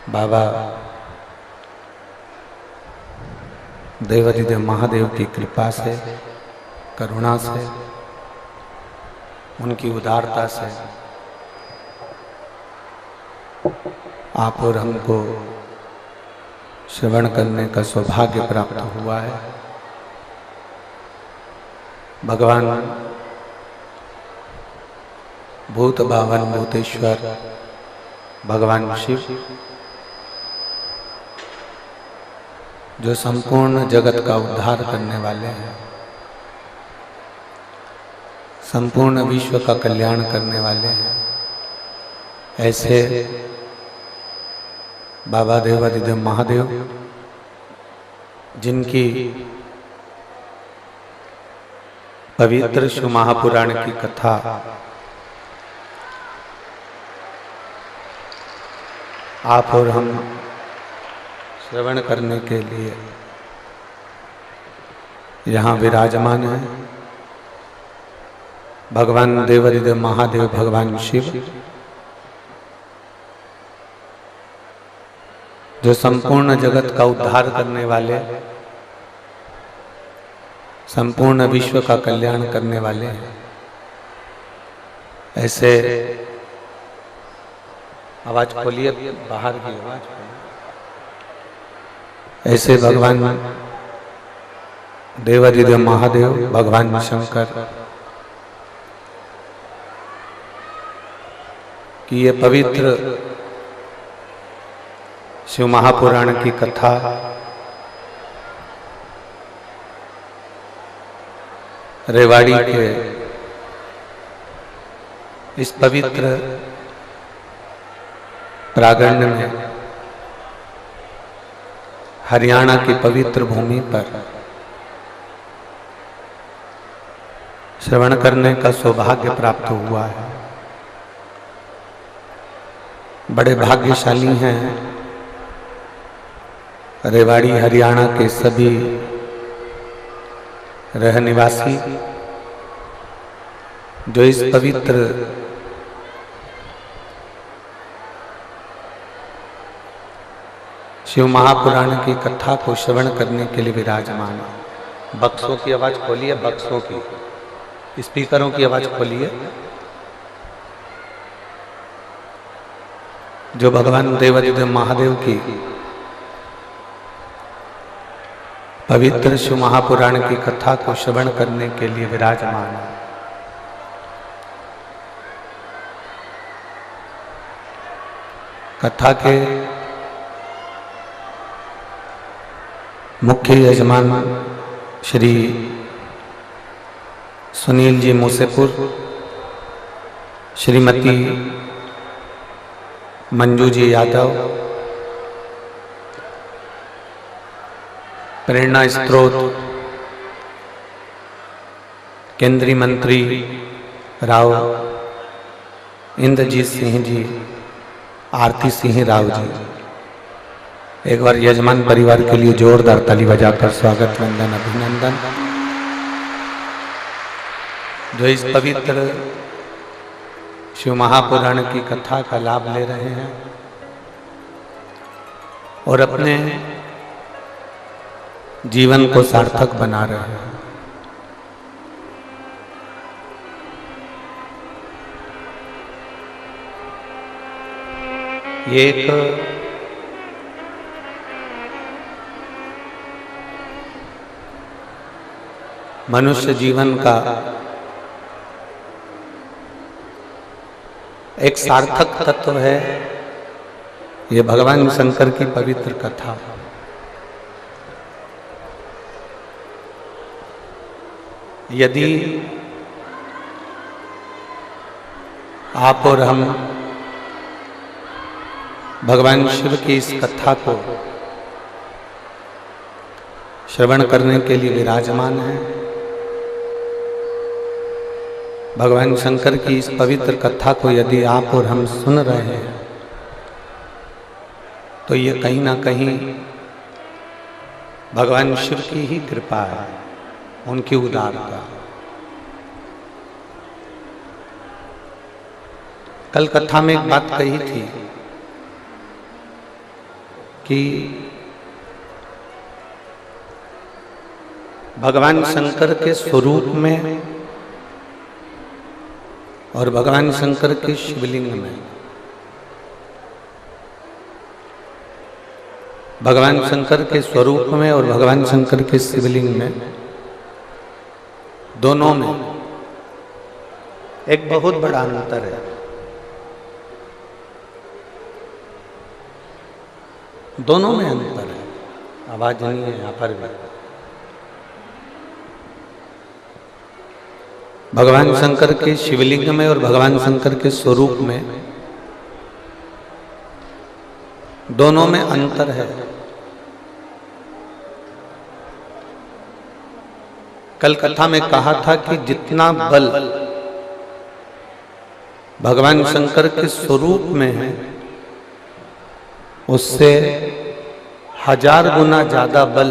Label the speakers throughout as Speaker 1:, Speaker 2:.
Speaker 1: बाबा देवाधिदेव महादेव की कृपा से, करुणा से, उनकी उदारता से आप और हमको श्रवण करने का सौभाग्य प्राप्त हुआ है। भगवान भूत भावन भूतेश्वर भगवान शिव जो संपूर्ण जगत का उद्धार करने वाले हैं, संपूर्ण विश्व का कल्याण करने वाले हैं, ऐसे बाबा देवाधिदेव महादेव जिनकी पवित्र शिव महापुराण की कथा आप और हम श्रवण करने के लिए यहाँ विराजमान है। भगवान देवाधिदेव महादेव भगवान शिव जो संपूर्ण जगत का उद्धार करने वाले, संपूर्ण विश्व का कल्याण करने वाले हैं, ऐसे आवाज खोलिए, बाहर की आवाज खोलिए। ऐसे भगवान देवाधिदेव महादेव भगवान शंकर की ये पवित्र शिव महापुराण की कथा रेवाड़ी के इस पवित्र प्रांगण में, हरियाणा की पवित्र भूमि पर श्रवण करने का सौभाग्य प्राप्त हुआ है। बड़े भाग्यशाली हैं रेवाड़ी हरियाणा के सभी रहनिवासी जो इस पवित्र शिव महापुराण की कथा को श्रवण करने के लिए विराजमान है। बक्सों की आवाज खोलिए, बक्सों की, स्पीकरों की आवाज खोलिए। जो भगवान देवाधिदेव महादेव की पवित्र शिव महापुराण की कथा को श्रवण करने के लिए विराजमान है। कथा के मुख्य यजमान श्री सुनील जी मूसेपुर, श्रीमती मंजू जी यादव, प्रेरणा स्त्रोत केंद्रीय मंत्री राव इंद्रजीत सिंह जी, आरती सिंह राव जी, एक बार यजमान परिवार के लिए जोरदार ताली बजाकर स्वागत, वंदन, अभिनंदन। जो इस पवित्र शिव महापुराण की कथा का लाभ ले रहे हैं और अपने जीवन को सार्थक बना रहे हैं। ये एक मनुष्य जीवन का एक सार्थक तत्व है, ये भगवान शंकर की पवित्र कथा। यदि आप और हम भगवान शिव की इस कथा को श्रवण करने के लिए विराजमान हैं, भगवान शंकर की इस पवित्र कथा को यदि आप और हम सुन रहे हैं, तो ये कहीं ना कहीं भगवान शिव की ही कृपा है, उनकी उदारता। कल कथा में एक बात कही थी कि भगवान शंकर के स्वरूप में और भगवान शंकर के शिवलिंग में, भगवान शंकर के स्वरूप में और भगवान शंकर के शिवलिंग में, दोनों में एक बहुत बड़ा अंतर है। दोनों में अंतर है, आवाज नहीं है यहां पर भी। भगवान शंकर के शिवलिंग में और भगवान शंकर के स्वरूप में, दोनों में अंतर है। कल कथा में कहा था कि जितना बल भगवान शंकर के स्वरूप में है, उससे 1000 गुना ज्यादा बल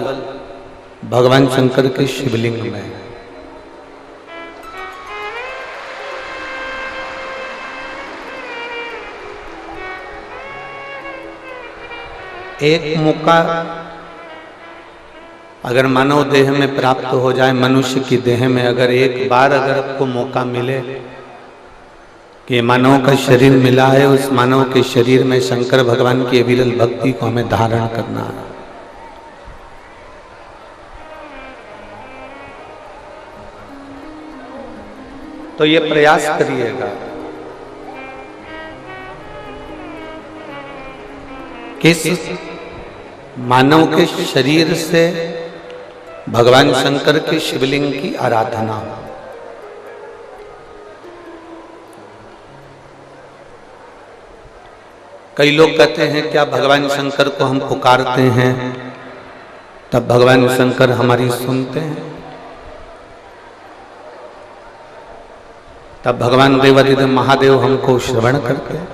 Speaker 1: भगवान शंकर के शिवलिंग में है। एक मौका अगर मानव देह में प्राप्त हो जाए, मनुष्य की देह में अगर एक बार अगर आपको मौका मिले कि मानव का शरीर मिला है, उस मानव के शरीर में शंकर भगवान की अविरल भक्ति को हमें धारण करना है। तो ये प्रयास करिएगा किस मानव के शरीर से भगवान शंकर के शिवलिंग की आराधना हो। कई लोग कहते हैं क्या भगवान शंकर को हम पुकारते हैं तब भगवान शंकर हमारी सुनते हैं, तब भगवान देवादिदेव महादेव हमको श्रवण करते हैं।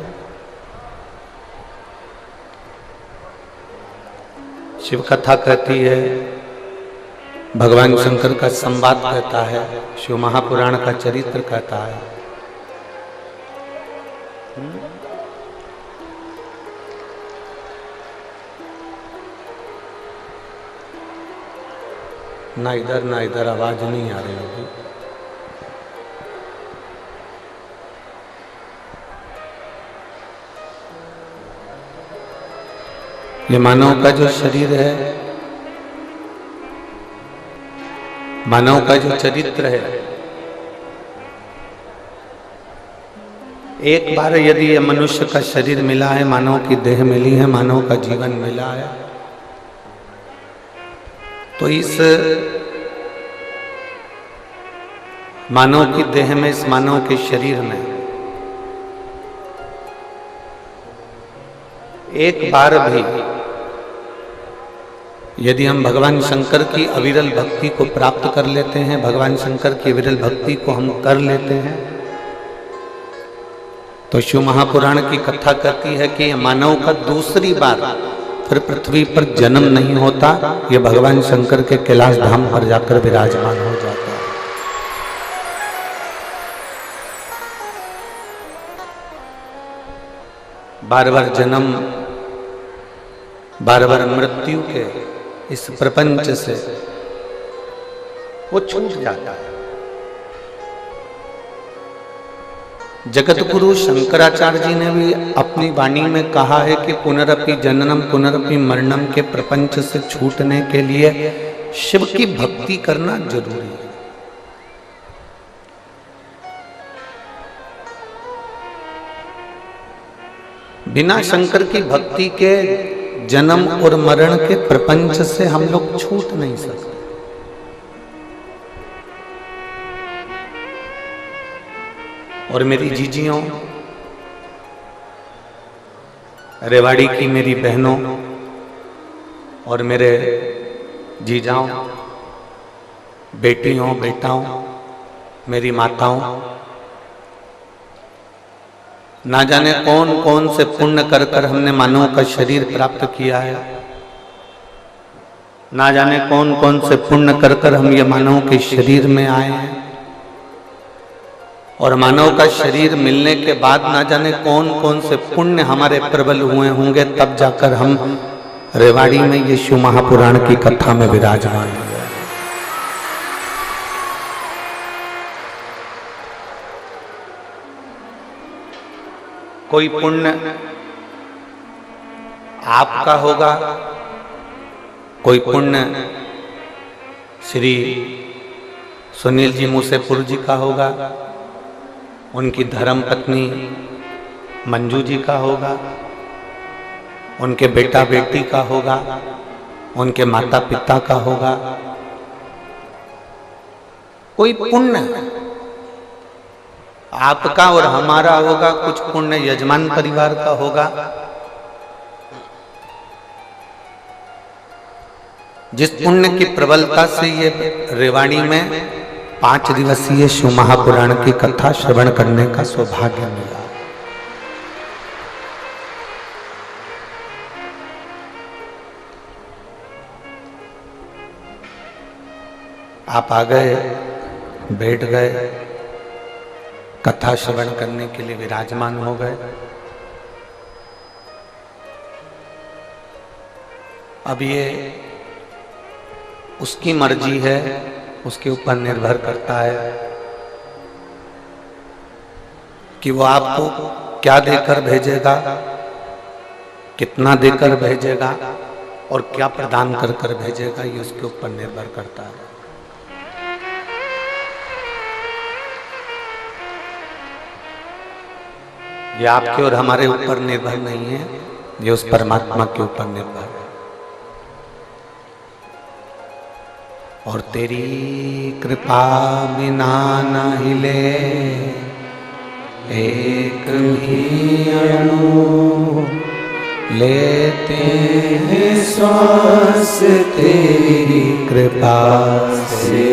Speaker 1: शिव कथा कहती है, भगवान शंकर का संवाद कहता है, शिव महापुराण का चरित्र कहता है। ना इधर आवाज नहीं आ रही होगी। ये मानव का जो शरीर है, मानव का जो चरित्र है, एक बार यदि ये मनुष्य का शरीर मिला है, मानव की देह मिली है, मानव का जीवन मिला है, तो इस मानव की देह में, इस मानव के शरीर में एक बार भी यदि हम भगवान शंकर की अविरल भक्ति को प्राप्त कर लेते हैं, भगवान शंकर की अविरल भक्ति को हम कर लेते हैं, तो शिव महापुराण की कथा कहती है कि मानव का दूसरी बार फिर पृथ्वी पर जन्म नहीं होता, ये भगवान शंकर के कैलाश धाम पर जाकर विराजमान हो जाता है। बार बार जन्म, बार बार मृत्यु के इस प्रपंच से वो छूट जाता है। जगत गुरु शंकराचार्य जी ने भी अपनी वाणी में कहा है कि पुनरपि जननम पुनरपि मरणम के प्रपंच से छूटने के लिए शिव की भक्ति करना जरूरी है। बिना शंकर की भक्ति के जन्म और मरण के प्रपंच से हम लोग छूट नहीं सकते। और मेरी जीजियों, रेवाड़ी की मेरी बहनों और मेरे जीजाओं, बेटियों, बेटाओं, मेरी माताओं, ना जाने कौन कौन से पुण्य कर कर हमने मानव का शरीर प्राप्त किया है, ना जाने कौन कौन से पुण्य कर कर हम ये मानव के शरीर में आए हैं, और मानव का शरीर मिलने के बाद ना जाने कौन कौन से पुण्य हमारे प्रबल हुए होंगे, तब जाकर हम रेवाड़ी में ये शिव महापुराण की कथा में विराजमान है। कोई पुण्य आपका होगा, कोई पुण्य श्री सुनील जी मूसेपुर जी का होगा, उनकी धर्म पत्नी मंजू जी का होगा, उनके बेटा बेटी का होगा, उनके माता पिता का होगा। कोई पुण्य आपका और हमारा होगा, कुछ पुण्य यजमान परिवार का होगा। जिस पुण्य की प्रबलता से ये रेवाड़ी में 5 दिवसीय शिव महापुराण की कथा श्रवण करने का सौभाग्य मिला। आप आ गए, बैठ गए, कथा श्रवण करने के लिए विराजमान हो गए। अब ये उसकी मर्जी है, उसके ऊपर निर्भर करता है कि वो आपको क्या देकर भेजेगा, कितना देकर भेजेगा और क्या प्रदान कर कर भेजेगा, ये उसके ऊपर निर्भर करता है। ये आपके और हमारे ऊपर निर्भर नहीं है, ये उस परमात्मा के ऊपर निर्भर है। और तेरी कृपा बिना न हिले एक भी अणु, लेते हैं श्वास तेरी कृपा से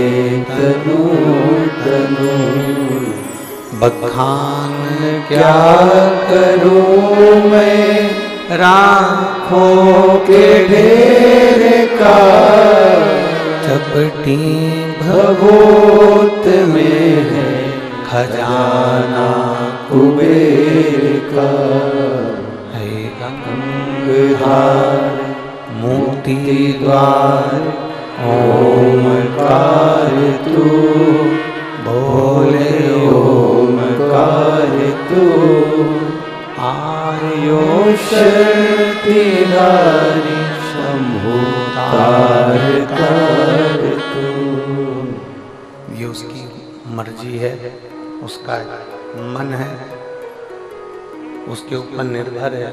Speaker 1: तनु तनु। बखान क्या करूं मैं राखों के ढेर का, चपटी भगोत में है खजाना कुबेर का। है गंगाहार मोती द्वार ओमकार तू, बोले ओमकार तू। आयो शक्ति धारी शंभु तार तार तू। ये उसकी मर्जी है, उसका मन है, उसके ऊपर निर्भर है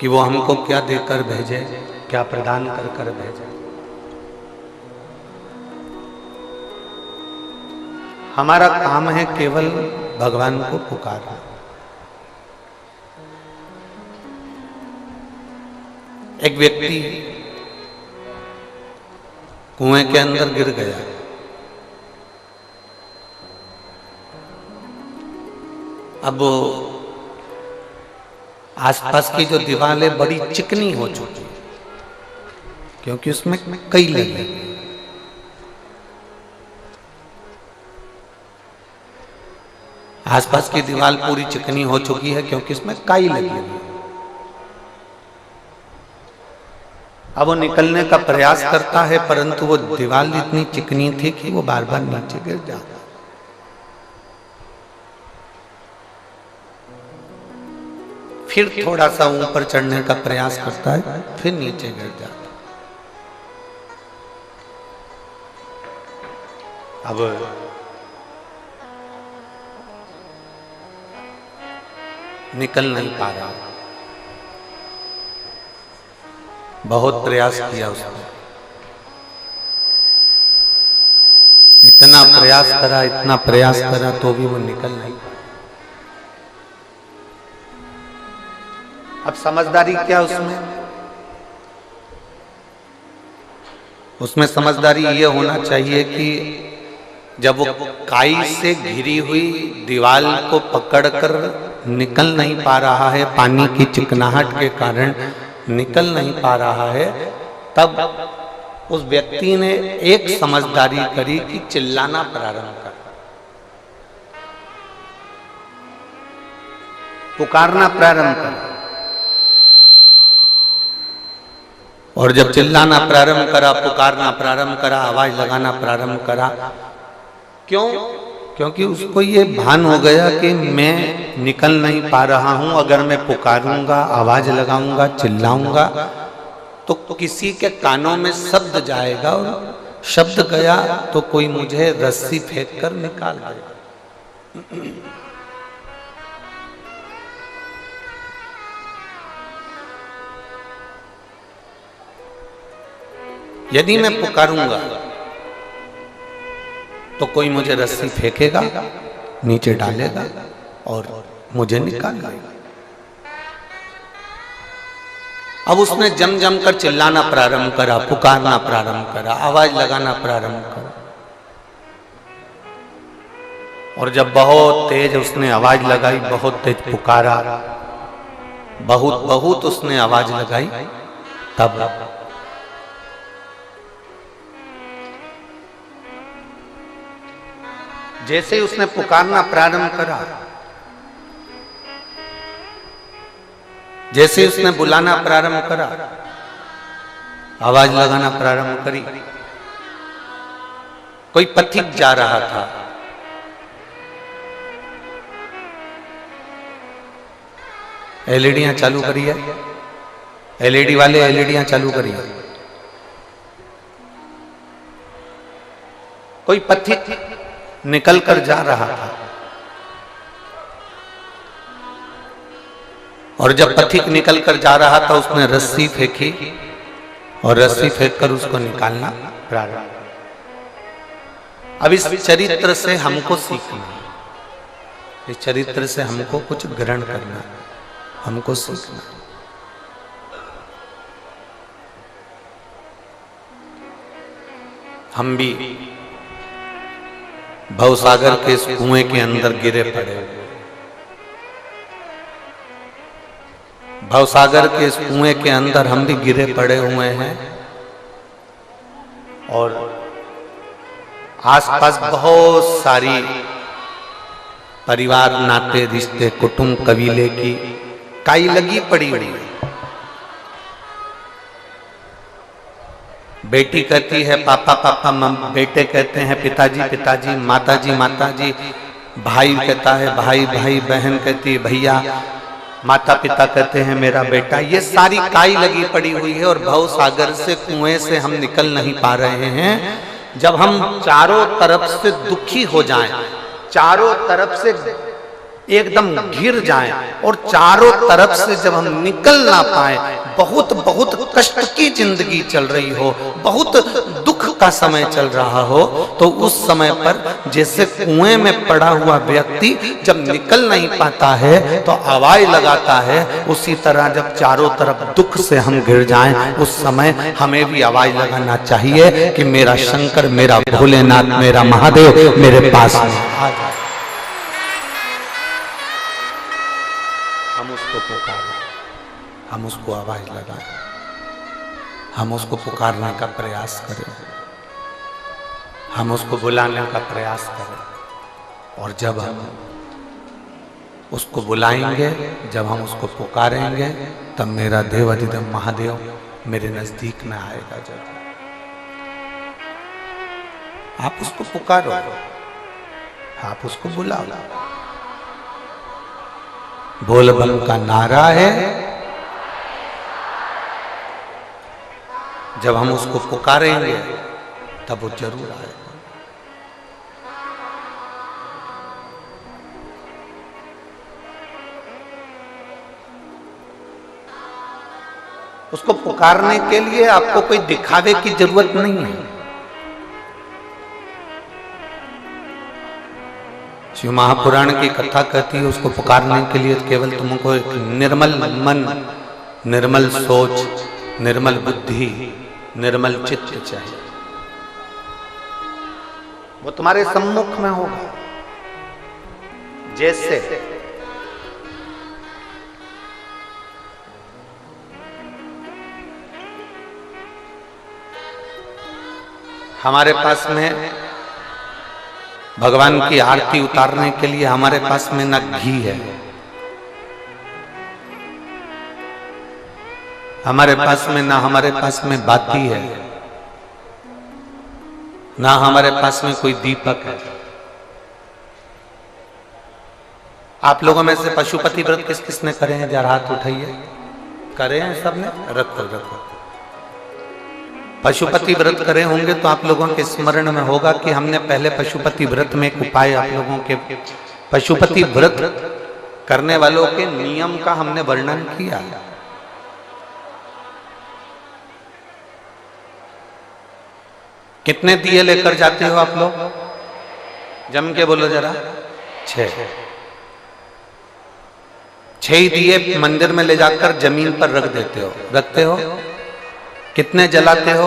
Speaker 1: कि वो हमको क्या देकर भेजे, क्या प्रदान कर कर भेजे। हमारा काम है केवल भगवान को पुकारना। एक व्यक्ति कुएं के अंदर गिर गया। अब आसपास की जो दीवारें बड़ी चिकनी हो चुकी क्योंकि उसमें कई लगे। आसपास की दीवार पूरी चिकनी हो चुकी है क्योंकि इसमें काई लगी हुई है। अब वो निकलने का प्रयास करता है परंतु वो दीवार इतनी चिकनी थी कि वो बार बार नीचे गिर जाता। फिर थोड़ा सा ऊपर चढ़ने का प्रयास करता है, फिर नीचे गिर जाता। अब निकल नहीं पा रहा। बहुत प्रयास किया उसने, इतना प्रयास करा, इतना प्रयास करा तो भी वो निकल नहीं। अब समझदारी क्या उसमें समझदारी ये होना चाहिए कि जब वो काई से घिरी हुई दीवार को पकड़कर निकल नहीं पा रहा है, पानी की चिकनाहट के कारण निकल नहीं पा रहा है, तब उस व्यक्ति ने एक समझदारी करी कि चिल्लाना प्रारंभ कर। पुकारना प्रारंभ करा। और जब चिल्लाना प्रारंभ करा, पुकारना प्रारंभ करा, आवाज लगाना प्रारंभ करा, क्यों? क्योंकि उसको ये भान हो गया कि मैं निकल नहीं पा रहा हूं। अगर मैं पुकारूंगा, आवाज लगाऊंगा, चिल्लाऊंगा तो किसी के कानों में शब्द जाएगा, और शब्द गया तो कोई मुझे रस्सी फेंक कर निकाल देगा। यदि मैं पुकारूंगा तो कोई मुझे रस्सी फेंकेगा, नीचे डालेगा और मुझे निकाल लेगा। अब उसने जम जम कर चिल्लाना प्रारंभ करा, पुकारना प्रारंभ करा, आवाज लगाना प्रारंभ करा। और जब बहुत तेज उसने आवाज लगाई, बहुत तेज पुकारा, बहुत बहुत उसने आवाज लगाई, तब जैसे ही उसने पुकारना प्रारंभ करा, जैसे ही उसने बुलाना प्रारंभ करा, आवाज लगाना प्रारंभ करी, कोई पथिक जा रहा था, एलईडियां चालू करिए, एलईडी वाले एलईडियां चालू करिए। कोई पथिक निकल कर जा रहा था, और जब पथिक निकल कर जा रहा था उसने रस्सी फेंकी, और रस्सी फेंककर उसको निकालना प्रारंभ। अब इस चरित्र से हमको सीखना, इस चरित्र से हमको कुछ ग्रहण करना, हमको सीखना। हम भी भवसागर के इस कुएं के अंदर गिरे पड़े हुए, भवसागर के इस कुएं के अंदर हम भी गिरे पड़े हुए हैं, और आसपास बहुत सारी परिवार, नाते, रिश्ते, कुटुंब, कबीले की काई लगी पड़ी हुई है। बेटी कहती है पापा पापा, बेटे कहते हैं पिताजी पिताजी, माताजी माताजी, भाई कहता है भाई भाई, बहन कहती है भैया, माता पिता कहते हैं मेरा बेटा। ये सारी काई लगी पड़ी हुई है, और भव सागर से, कुएं से हम निकल नहीं पा रहे हैं। जब हम चारों तरफ से दुखी हो जाएं, चारों तरफ से एकदम घिर जाएं, और चारों तरफ से जब हम निकल ना पाए, बहुत बहुत कष्ट की जिंदगी चल रही हो, बहुत दुख का समय चल रहा हो, तो उस समय पर जैसे कुएं में पड़ा हुआ व्यक्ति जब निकल नहीं पाता है तो आवाज लगाता है, उसी तरह जब चारों तरफ दुख से हम घिर जाएं, उस समय हमें भी आवाज लगाना चाहिए कि मेरा शंकर, मेरा भोलेनाथ, मेरा महादेव मेरे पास आ जाए। हम उसको पुकारें, हम उसको आवाज लगाएं, हम उसको पुकारने का प्रयास करें, हम उसको बुलाने का प्रयास करें। और जब हम उसको बुलाएंगे, जब हम उसको पुकारेंगे, तब मेरा देवाधिदेव महादेव मेरे नजदीक में आएगा। जब आप उसको पुकारो, आप उसको बुलाओ, बोल बम का नारा है। जब हम उसको पुकारेंगे तब वो जरूर आएगा। उसको पुकारने के लिए आपको कोई दिखावे की जरूरत नहीं है। शिव महापुराण की कथा कहती है, उसको पुकारने के लिए केवल तुमको एक निर्मल मन, निर्मल सोच, निर्मल बुद्धि, निर्मल चित्त चाहिए। वो तुम्हारे सम्मुख में होगा। जैसे हमारे पास में भगवान की आरती उतारने के लिए हमारे पास में न घी है, हमारे पास में ना हमारे पास में बाती है, ना हमारे पास में कोई दीपक है। आप लोगों में से पशुपति व्रत किस किसने करे हैं? जरा हाथ उठाइए। करे हैं सबने? रखो रखो। पशुपति व्रत करे होंगे तो आप लोगों के स्मरण में होगा कि हमने पहले पशुपति व्रत में एक उपाय आप लोगों के, पशुपति व्रत करने वालों के नियम का हमने वर्णन किया। कितने दिए लेकर जाते हो आप लोग? जम के बोलो जरा। 6 दिए मंदिर में ले जाकर जमीन पर रख देते हो, रखते हो? कितने जलाते हो?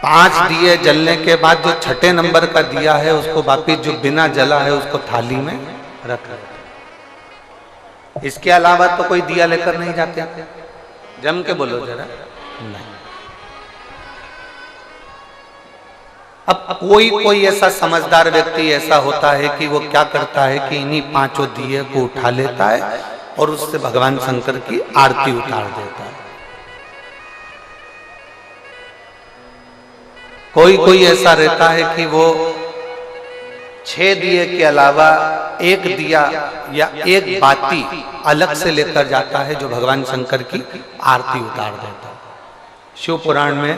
Speaker 1: 5 दिए जलने के बाद जो छठे नंबर का दिया है उसको वापिस जो बिना जला है उसको थाली में रख देते। इसके अलावा तो कोई दिया लेकर नहीं जाते। जम के बोलो जरा। नहीं। अब कोई ऐसा समझदार व्यक्ति ऐसा होता है कि वो क्या करता है कि इन्हीं 5 दिए को उठा लेता है और उससे भगवान शंकर की आरती उतार देता है। कोई ऐसा रहता है कि वो 6 दिए के अलावा 1 दिया या 1 बाती अलग से लेकर जाता है जो भगवान शंकर की आरती उतार देता है। शिव पुराण में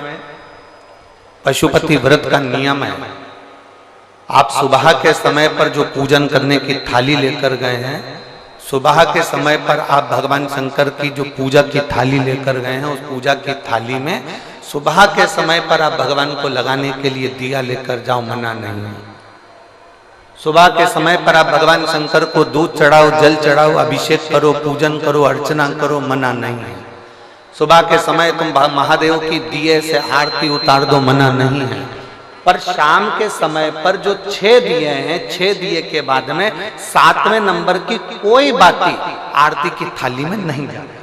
Speaker 1: पशुपति व्रत का नियम है, आप सुबह के समय पर जो पूजन करने की थाली लेकर गए हैं, सुबह के समय पर आप भगवान शंकर की जो पूजा की थाली लेकर गए हैं, उस पूजा की थाली में सुबह के समय पर आप भगवान को लगाने के लिए दिया लेकर जाओ, मना नहीं है। सुबह के समय पर आप भगवान शंकर को दूध चढ़ाओ, जल चढ़ाओ, अभिषेक करो, पूजन करो, अर्चना करो, मना नहीं है। सुबह के समय तुम महादेव की दिए से आरती उतार दो, मना नहीं है। पर शाम के समय पर जो 6 दिए हैं, 6 दिए के बाद में 7वें नंबर की कोई बाती आरती की थाली में नहीं जाती।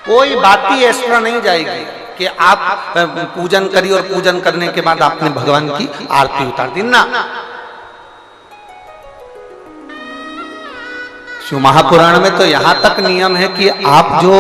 Speaker 1: कोई बाती एक्स्ट्रा नहीं जाएगी कि आप पूजन करिए और पूजन करने के बाद आपने भगवान की आरती उतार दी ना। शिव महापुराण में तो यहाँ तक नियम है कि आप जो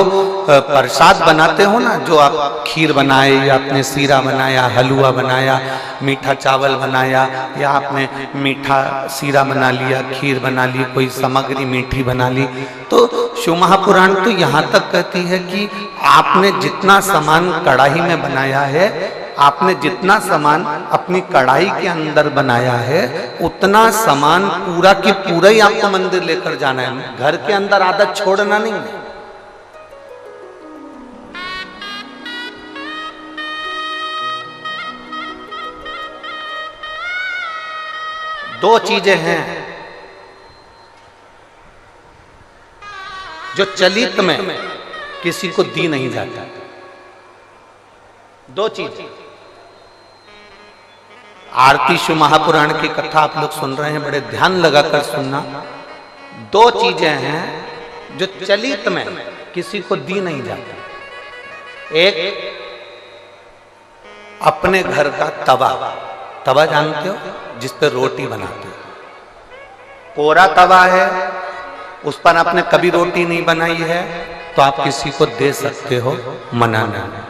Speaker 1: प्रसाद बनाते हो ना, जो आप खीर बनाए या आपने सीरा बनाया, हलवा बनाया, मीठा चावल बनाया, या आपने मीठा सीरा बना लिया, खीर बना ली, कोई सामग्री मीठी बना ली, तो शिव महापुराण तो यहाँ तक कहती है कि आपने जितना सामान कढ़ाई में बनाया है, आपने जितना सामान अपनी कढ़ाई के अंदर बनाया है, उतना सामान पूरा की पूरा ही आपको मंदिर लेकर जाना है। घर के अंदर आदत छोड़ना नहीं है। दो चीजें हैं जो चलित में किसी को दी नहीं जाता। 2 चीजें। आरती शिव महापुराण की कथा आप लोग सुन रहे हैं, बड़े ध्यान लगाकर सुनना। 2 चीजें हैं जो चलित में किसी को दी नहीं जाती। एक अपने घर का तवा, तवा जानते हो, जिस पे रोटी बनाते हो। कोरा तवा है, उस पर आपने कभी रोटी नहीं बनाई है तो आप किसी को दे सकते हो, मना नहीं।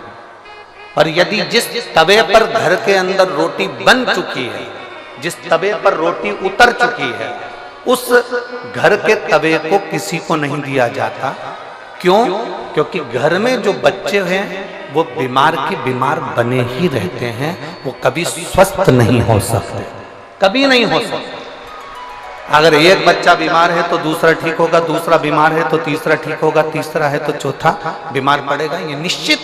Speaker 1: और यदि जिस तवे पर घर के अंदर रोटी बन चुकी है, जिस तवे पर रोटी उतर चुकी है, उस घर के तवे को किसी को नहीं दिया जाता। क्यों? क्योंकि घर में जो बच्चे हैं वो बीमार के बीमार बने ही रहते हैं, वो कभी स्वस्थ नहीं हो सकते, कभी नहीं हो सकते। अगर एक बच्चा बीमार है तो दूसरा ठीक होगा, दूसरा बीमार है तो तीसरा ठीक होगा, तीसरा है तो चौथा बीमार पड़ेगा, ये निश्चित।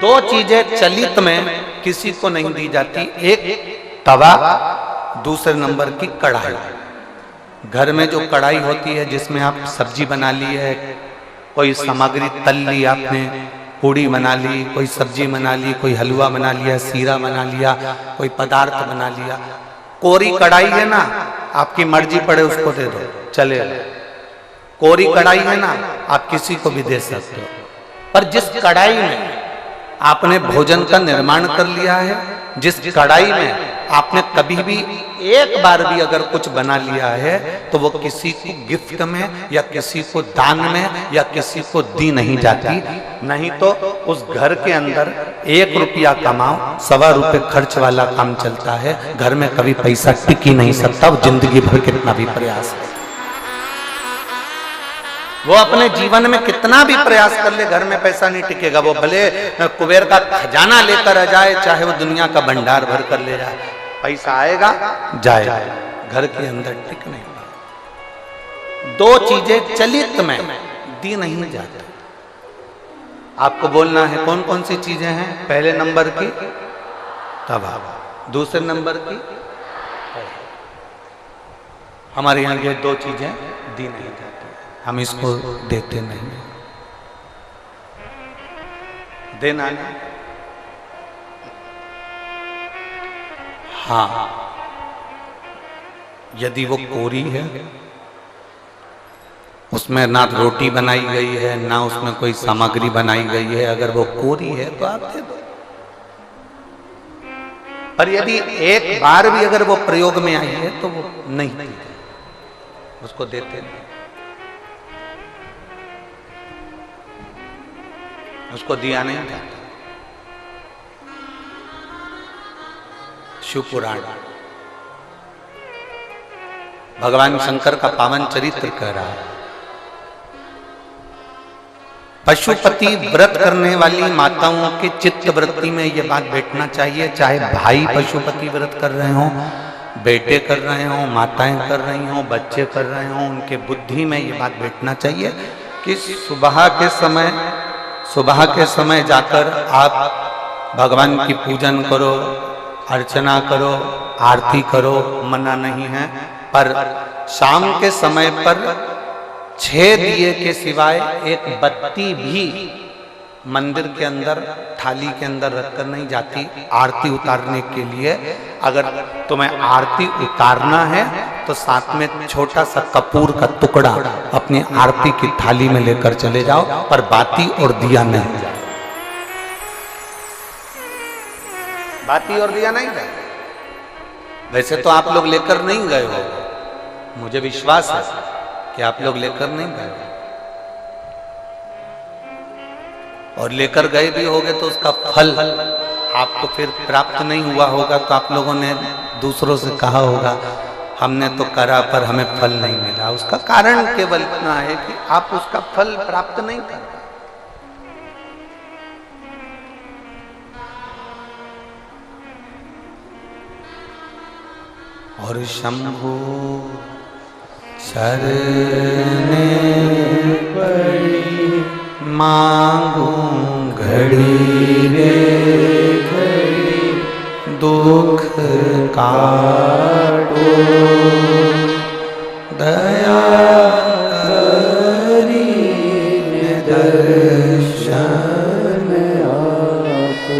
Speaker 1: 2 चीजें चलित में किसी को नहीं दी जाती। एक तवा, दूसरे नंबर की कढ़ाई। घर में जो कढ़ाई होती है जिसमें आप सब्जी बना ली है, कोई सामग्री तल ली आपने, पूड़ी बना ली, कोई सब्जी बना ली, कोई हलवा बना लिया, सीरा बना लिया, कोई पदार्थ बना लिया। कोरी कढ़ाई है ना, आपकी मर्जी पड़े उसको दे दो, चलेगा। कोरी कढ़ाई है ना, आप किसी को भी दे सकते हो। पर जिस कढ़ाई में आपने भोजन का निर्माण कर लिया है, जिस कढ़ाई में आपने कभी भी एक बार भी अगर कुछ बना लिया है तो वो किसी को गिफ्ट में या किसी को दान में या किसी को दी नहीं जाती। नहीं तो उस घर के अंदर 1 रुपया कमाओ, 1.25 रुपए खर्च वाला काम चलता है। घर में कभी पैसा टिक ही नहीं सकता, वो जिंदगी भर कितना भी प्रयास है, वो अपने जीवन में कितना भी प्रयास कर ले, घर में पैसा नहीं टिकेगा। वो भले कुबेर का खजाना लेकर आ जाए, चाहे वो दुनिया का भंडार भर कर ले जाए, पैसा आएगा जाएगा, घर के अंदर टिक नहीं पाएगा। 2 चीजें चलित में दी नहीं जाती। आपको बोलना है कौन कौन सी चीजें हैं। पहले नंबर की तवा, दूसरे नंबर की हमारे यहाँ ये 2 चीजें दी नहीं जाती, हम इसको देते नहीं। देना नहीं, हाँ, यदि वो कोरी है, उसमें ना रोटी बनाई गई है ना उसमें कोई सामग्री बनाई गई है, अगर वो कोरी है तो आप दे दो। पर यदि एक बार भी अगर वो प्रयोग में आई है तो वो नहीं, उसको देते नहीं, उसको दिया नहीं जाता। शिव पुराण भगवान शंकर का पावन चरित्र कह रहा है। पशुपति व्रत करने वाली माताओं के चित्त वृत्ति में ये बात बैठना चाहिए, चाहे भाई पशुपति व्रत कर रहे हो, बेटे कर रहे हो, माताएं कर रही हो, बच्चे कर रहे हो, उनके बुद्धि में ये बात बैठना चाहिए कि सुबह के समय जाकर आप भगवान की पूजन करो, अर्चना करो, आरती करो, मना नहीं है। पर शाम के समय पर 6 दिए के सिवाय एक बत्ती भी मंदिर के अंदर थाली के अंदर रखकर नहीं जाती आरती उतारने के लिए। अगर तुम्हें आरती उतारना है तो साथ में छोटा सा कपूर का टुकड़ा अपनी आरती की थाली में लेकर चले जाओ, पर बाती और दिया नहीं जाए, बाती और दिया नहीं जाए। वैसे तो आप लोग लेकर नहीं गए हो, मुझे विश्वास है कि आप लोग लेकर नहीं गए, और लेकर गए भी होगे तो उसका फल आपको फिर प्राप्त नहीं हुआ होगा। तो आप लोगों ने दूसरों से कहा होगा हमने तो करा पर हमें फल नहीं मिला। उसका कारण केवल इतना है कि आप उसका फल प्राप्त नहीं कर पाए। और शंभु शरणे पड़ी मांगू घड़ी रे घड़ी, दुख काटो दया करी दर्शन आपो।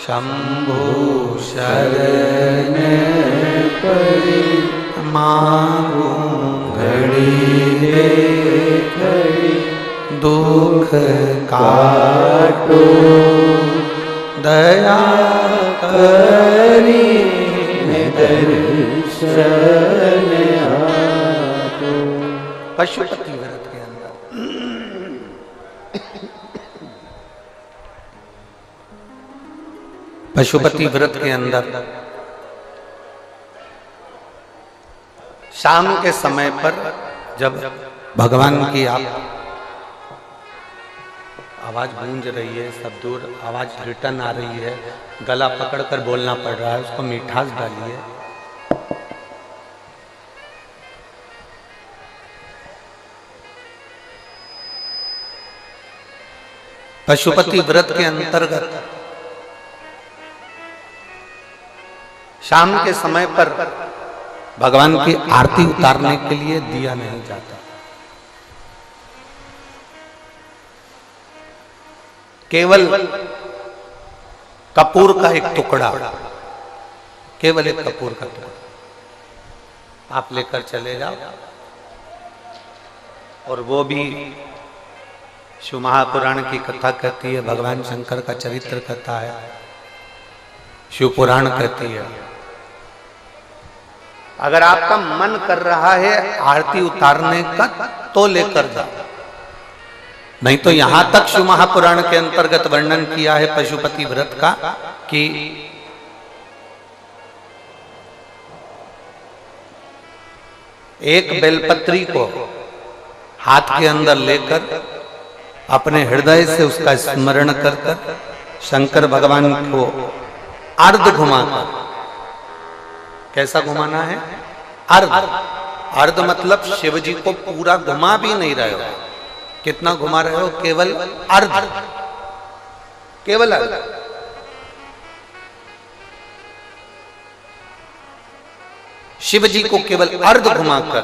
Speaker 1: शंभु शरण पड़ी मांगू घड़ी रे घड़ी, दुख काटो दया करी दर्शन आपो। पशुपति व्रत के अंदर पशुपति व्रत के अंदर शाम के समय पर जब भगवान की आप आवाज गूंज रही है, सब दूर आवाज रिटर्न आ रही है, गला पकड़कर बोलना पड़ रहा है, उसको मिठास डालिए। पशुपति व्रत के अंतर्गत शाम के समय पर भगवान की आरती उतारने के लिए दिया नहीं जाता। केवल कपूर का एक टुकड़ा, केवल एक कपूर का टुकड़ा आप लेकर चले जाओ, और वो भी शिव महापुराण की कथा कहती है, भगवान शंकर का चरित्र कथा है। शिव पुराण कहती है अगर आपका मन कर रहा है आरती उतारने का तो लेकर जाओ, नहीं तो यहां तक शिव महापुराण के अंतर्गत वर्णन किया है पशुपति व्रत का कि एक बेलपत्री को हाथ के अंदर लेकर अपने हृदय से उसका स्मरण कर कर शंकर भगवान को अर्ध घुमाकर, कैसा घुमाना है? अर्ध। अर्ध मतलब शिव जी को पूरा घुमा भी नहीं रहे हो, कितना घुमा रहे हो? केवल अर्ध, केवल अर्ध। शिव जी को केवल अर्ध घुमाकर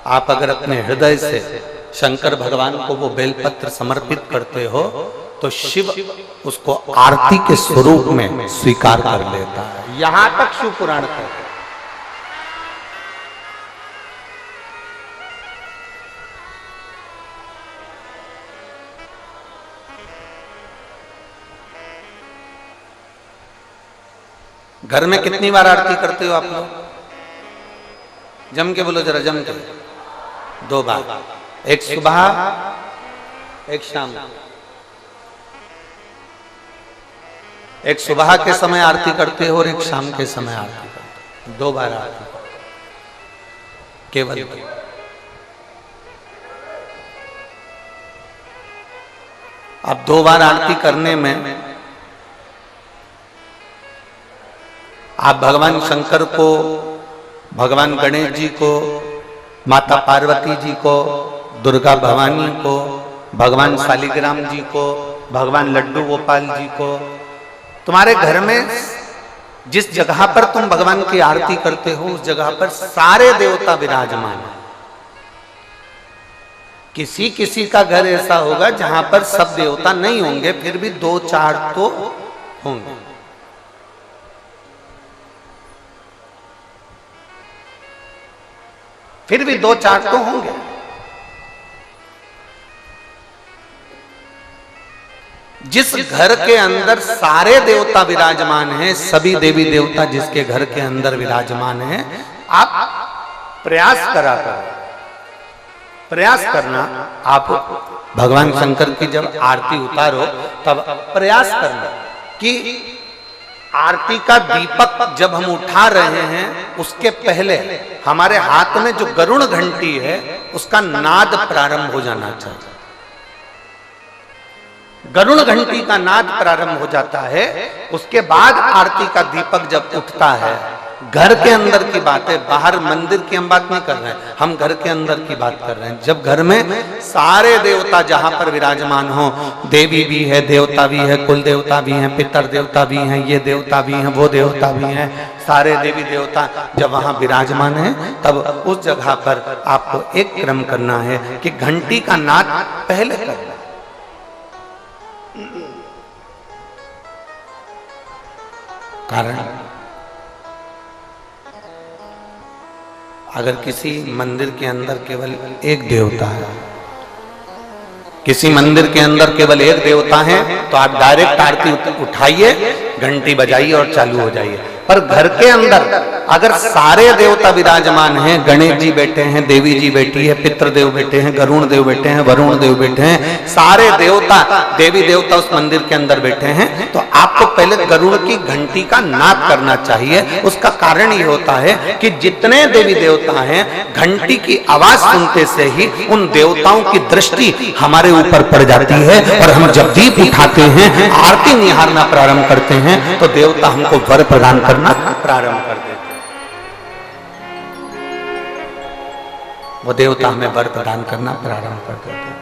Speaker 1: आप अगर अपने हृदय से शंकर भगवान को वो बेलपत्र समर्पित करते हो तो शिव उसको आरती के स्वरूप में स्वीकार कर लेता है। यहां तक शिव पुराण कहता है। घर में कितनी बार आरती करते हो आप लोग? जम के बोलो जरा, जम के। 2 बार, एक सुबह एक शाम। एक सुबह के समय आरती करते हो और एक शाम के समय आरती करते हो। 2 बार आरती केवल। अब 2 बार आरती करने में आप भगवान शंकर को, भगवान गणेश जी को, माता पार्वती जी को, दुर्गा भवानी को, भगवान शालिग्राम जी को, भगवान लड्डू गोपाल जी को, तुम्हारे घर में जिस जगह पर तुम भगवान की आरती करते हो उस जगह पर सारे देवता विराजमान हैं। किसी किसी का घर ऐसा होगा जहां पर सब देवता नहीं होंगे, फिर भी 2-4 तो होंगे। फिर भी 2-4 तो होंगे। जिस घर के अंदर सारे देवता विराजमान हैं, सभी देवी देवता जिसके घर के अंदर विराजमान हैं, आप प्रयास करा करो, प्रयास करना। आप भगवान शंकर की जब आरती उतारो तब प्रयास करना कि आरती का दीपक जब हम उठा रहे हैं उसके पहले हमारे हाथ में जो गरुड़ घंटी है उसका नाद प्रारंभ हो जाना चाहिए। गरुड़ घंटी का नाद प्रारंभ हो जाता है, उसके बाद आरती का दीपक जब उठता है। घर के अंदर की बात है, बाहर मंदिर की हम बात नहीं कर रहे हैं, हम घर के अंदर की बात कर रहे हैं। जब घर में सारे देवता जहां पर विराजमान हो, देवी भी है, देवता भी है, कुल देवता भी हैं, पितर देवता भी हैं, ये देवता भी हैं, वो देवता भी हैं, सारे देवी देवता जब वहां विराजमान है तब उस जगह पर आपको एक क्रम करना है कि घंटी का नाद पहले करना। कारण अगर किसी मंदिर के अंदर केवल एक देवता है, किसी मंदिर के अंदर केवल एक देवता है तो आप डायरेक्ट आरती उठाइए, घंटी बजाइए और चालू हो जाइए। पर घर के अंदर अगर सारे देवता विराजमान हैं, गणेश जी बैठे हैं, देवी जी बैठी है, पितृदेव बैठे हैं, गरुण देव बैठे हैं, वरुण देव बैठे हैं, सारे देवता देवी देवता उस मंदिर के अंदर बैठे हैं, तो आपको पहले गरुड़ की घंटी का नाद करना चाहिए। उसका कारण ये होता है कि जितने देवी देवता हैं, घंटी की आवाज सुनते से ही उन देवताओं की दृष्टि हमारे ऊपर पड़ जाती है और हम जब दीप उठाते हैं, आरती निहारना प्रारंभ करते हैं तो देवता हमको वर प्रदान करना प्रारंभ कर देते हैं। वो देवता हमें वर प्रदान करना प्रारंभ कर देते हैं।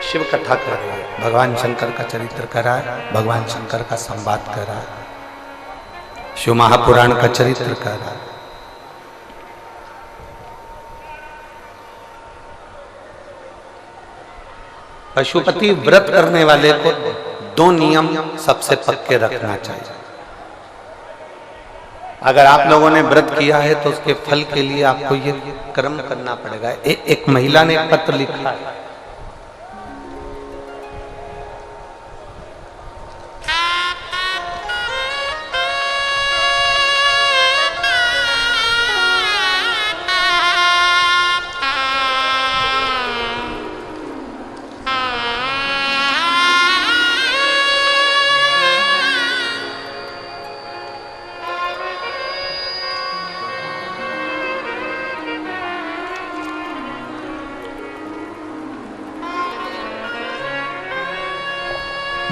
Speaker 1: शिव कथा कर रहे हैं, भगवान शंकर का चरित्र करा, भगवान शंकर का संवाद करा, शिव महापुराण का चरित्र करा। पशुपति व्रत करने वाले को 2 नियम सबसे पक्के रखना चाहिए। अगर आप लोगों ने व्रत किया है तो उसके फल के लिए आपको ये कर्म करना पड़ेगा। एक महिला ने पत्र लिखा है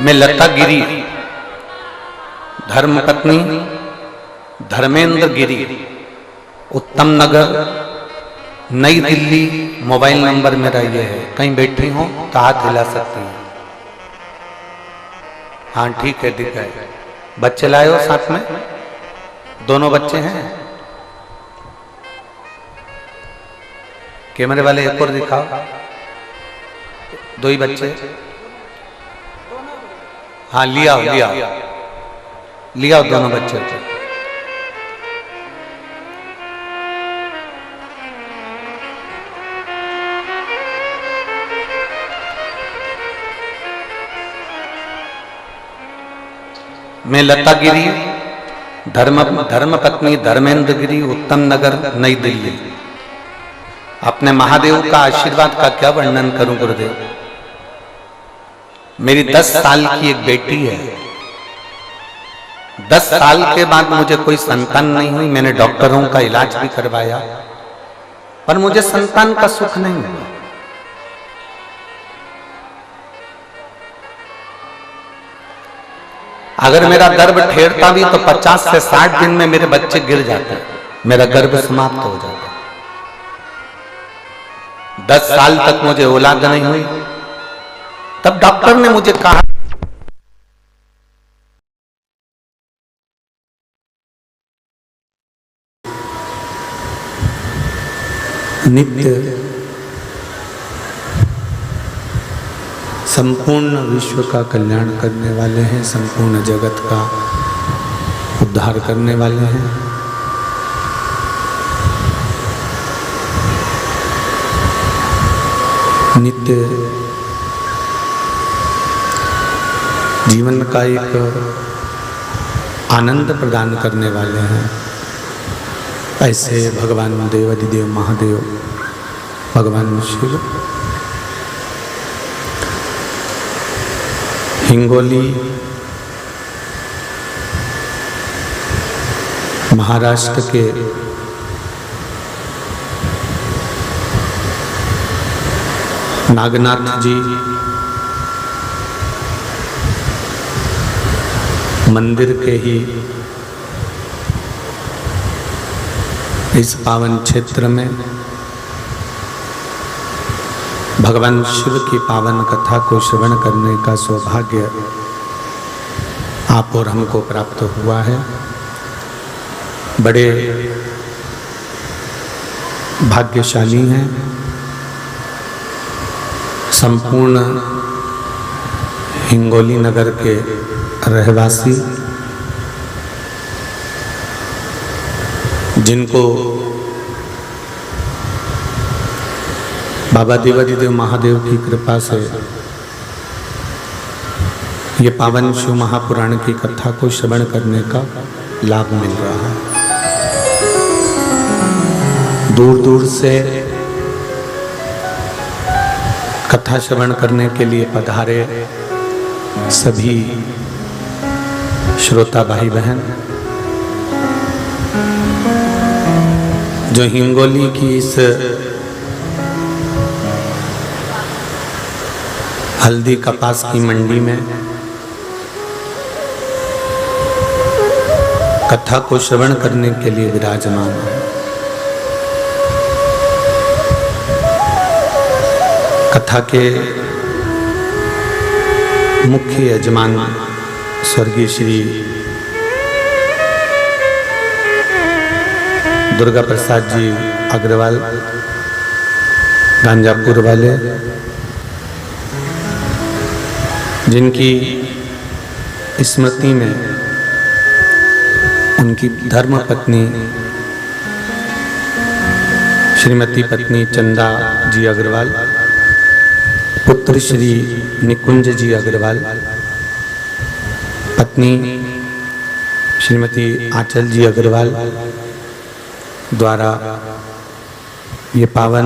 Speaker 1: मैं लता गिरी, धर्मपत्नी धर्मेंद्र गिरी, उत्तम नगर, नई दिल्ली। मोबाइल नंबर मेरा ये है। कहीं बैठी हो तो हाथ हिला सकती हैं। हाँ ठीक है, ठीक है। बच्चे लाए हो साथ में? दोनों बच्चे हैं? कैमरे वाले एक और दिखाओ। दो ही बच्चे? हाँ लिया लिया लिया दोनों बच्चे। मैं लता गिरी, धर्मपत्नी धर्मेंद्र गिरी, उत्तम नगर, नई दिल्ली। अपने महादेव का आशीर्वाद का क्या वर्णन करूं गुरुदेव। मेरी 10 साल की एक बेटी है। 10 साल के बाद मुझे कोई संतान नहीं हुई। मैंने डॉक्टरों का इलाज भी करवाया, पर मुझे संतान का सुख नहीं हुआ। अगर मेरा गर्भ ठेरता भी तो 50 से 60 दिन में मेरे बच्चे गिर जाते, मेरा गर्भ समाप्त हो जाता। 10 साल तक मुझे औलाद नहीं हुई। तब डॉक्टर ने मुझे कहा नित्य संपूर्ण विश्व का कल्याण करने वाले हैं, संपूर्ण जगत का उद्धार करने वाले हैं। नित्य जीवन का एक आनंद प्रदान करने वाले हैं। ऐसे भगवान देवाधिदेव महादेव भगवान शिव हिंगोली महाराष्ट्र के नागनाथ जी मंदिर के ही इस पावन क्षेत्र में भगवान शिव की पावन कथा को श्रवण करने का सौभाग्य आप और हमको प्राप्त हुआ है। बड़े भाग्यशाली हैं। संपूर्ण हिंगोली नगर के रहवासी जिनको बाबा देवाधिदेव महादेव की कृपा से ये पावन शिव महापुराण की कथा को श्रवण करने का लाभ मिल रहा है। दूर दूर से कथा श्रवण करने के लिए पधारे सभी श्रोता भाई बहन जो हिंगोली की इस हल्दी कपास की मंडी में कथा को श्रवण करने के लिए विराजमान है। कथा के मुख्य यजमान स्वर्गीय श्री दुर्गा प्रसाद जी अग्रवाल गांजापुर वाले, जिनकी स्मृति में उनकी धर्म पत्नी श्रीमती पत्नी चंदा जी अग्रवाल, पुत्र श्री निकुंज जी अग्रवाल, पत्नी श्रीमती आंचल जी अग्रवाल द्वारा ये पावन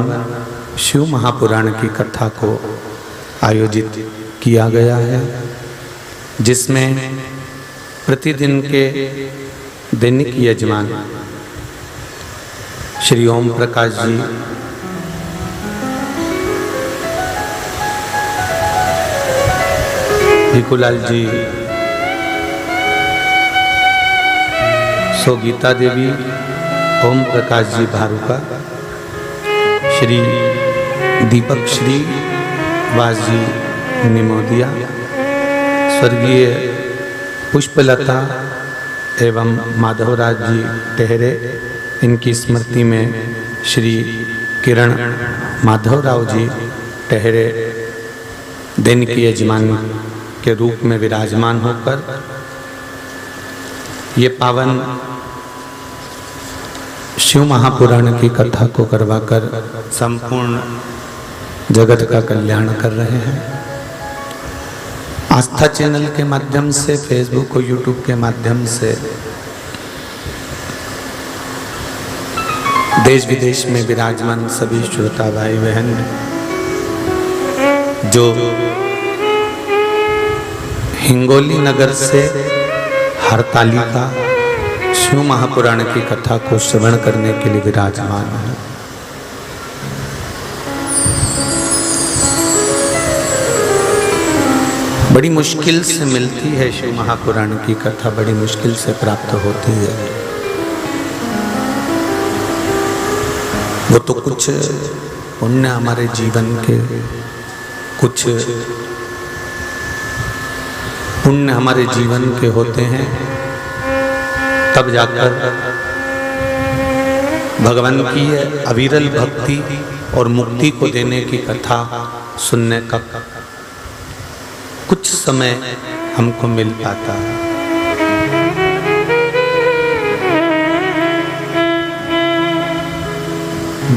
Speaker 1: शिव महापुराण की कथा को आयोजित किया गया है, जिसमें प्रतिदिन के दैनिक यजमान श्री ओम प्रकाश जी, भिखुलाल जी, सो गीता देवी, ओम प्रकाश जी भारुका, श्री दीपक श्री वास जी निमोदिया, स्वर्गीय पुष्पलता एवं माधवराज जी टेहरे, इनकी स्मृति में श्री किरण माधवराव जी टेहरे दिन की यजमान के रूप में विराजमान होकर ये पावन शिव महापुराण की कथा को करवाकर संपूर्ण जगत का कल्याण कर रहे हैं। आस्था चैनल के माध्यम से, फेसबुक और यूट्यूब के माध्यम से देश विदेश में विराजमान सभी श्रोता भाई बहन जो हिंगोली नगर से हरतालिका शिव महापुराण की कथा को श्रवण करने के लिए विराजमान है। बड़ी मुश्किल से मिलती है शिव महापुराण की कथा, बड़ी मुश्किल से प्राप्त होती है। वो तो कुछ पुण्य हमारे जीवन के, कुछ पुण्य हमारे जीवन के होते हैं, तब जाकर भगवान की अविरल भक्ति और मुक्ति को देने की कथा सुनने का कुछ समय हमको मिल पाता है।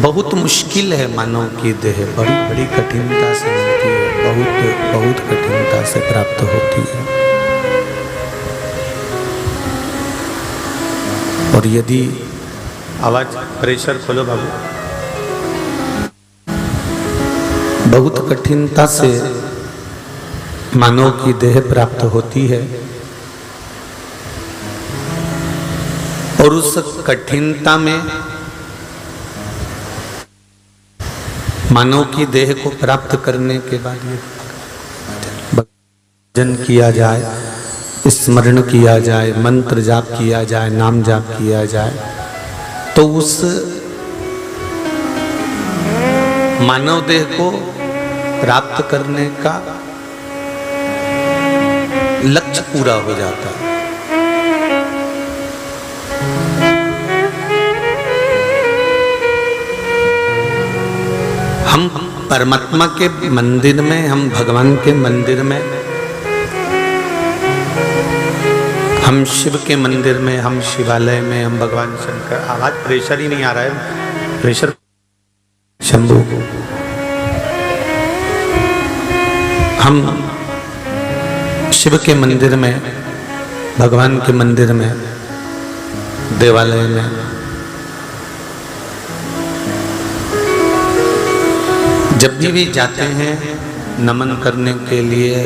Speaker 1: बहुत मुश्किल है मानव की देह, बड़ी बड़ी कठिनता से मिलती है, बहुत बहुत कठिनता से प्राप्त होती है। और यदि आवाज प्रेशर खोलो बाबू, बहुत कठिनता से मानव की देह प्राप्त होती है और उस कठिनता में मानव की देह को प्राप्त करने के बाद भजन किया जाए, स्मरण किया जाए, मंत्र जाप किया जाए, नाम जाप किया जाए, तो उस मानव देह को प्राप्त करने का लक्ष्य पूरा हो जाता है। हम परमात्मा के मंदिर में, हम भगवान के मंदिर में, हम शिव के मंदिर में, हम शिवालय में, हम भगवान शंकर, आवाज प्रेशर ही नहीं आ रहा है, प्रेशर शंभू, हम शिव के मंदिर में, भगवान के मंदिर में, देवालय में जब भी जाते हैं नमन करने के लिए,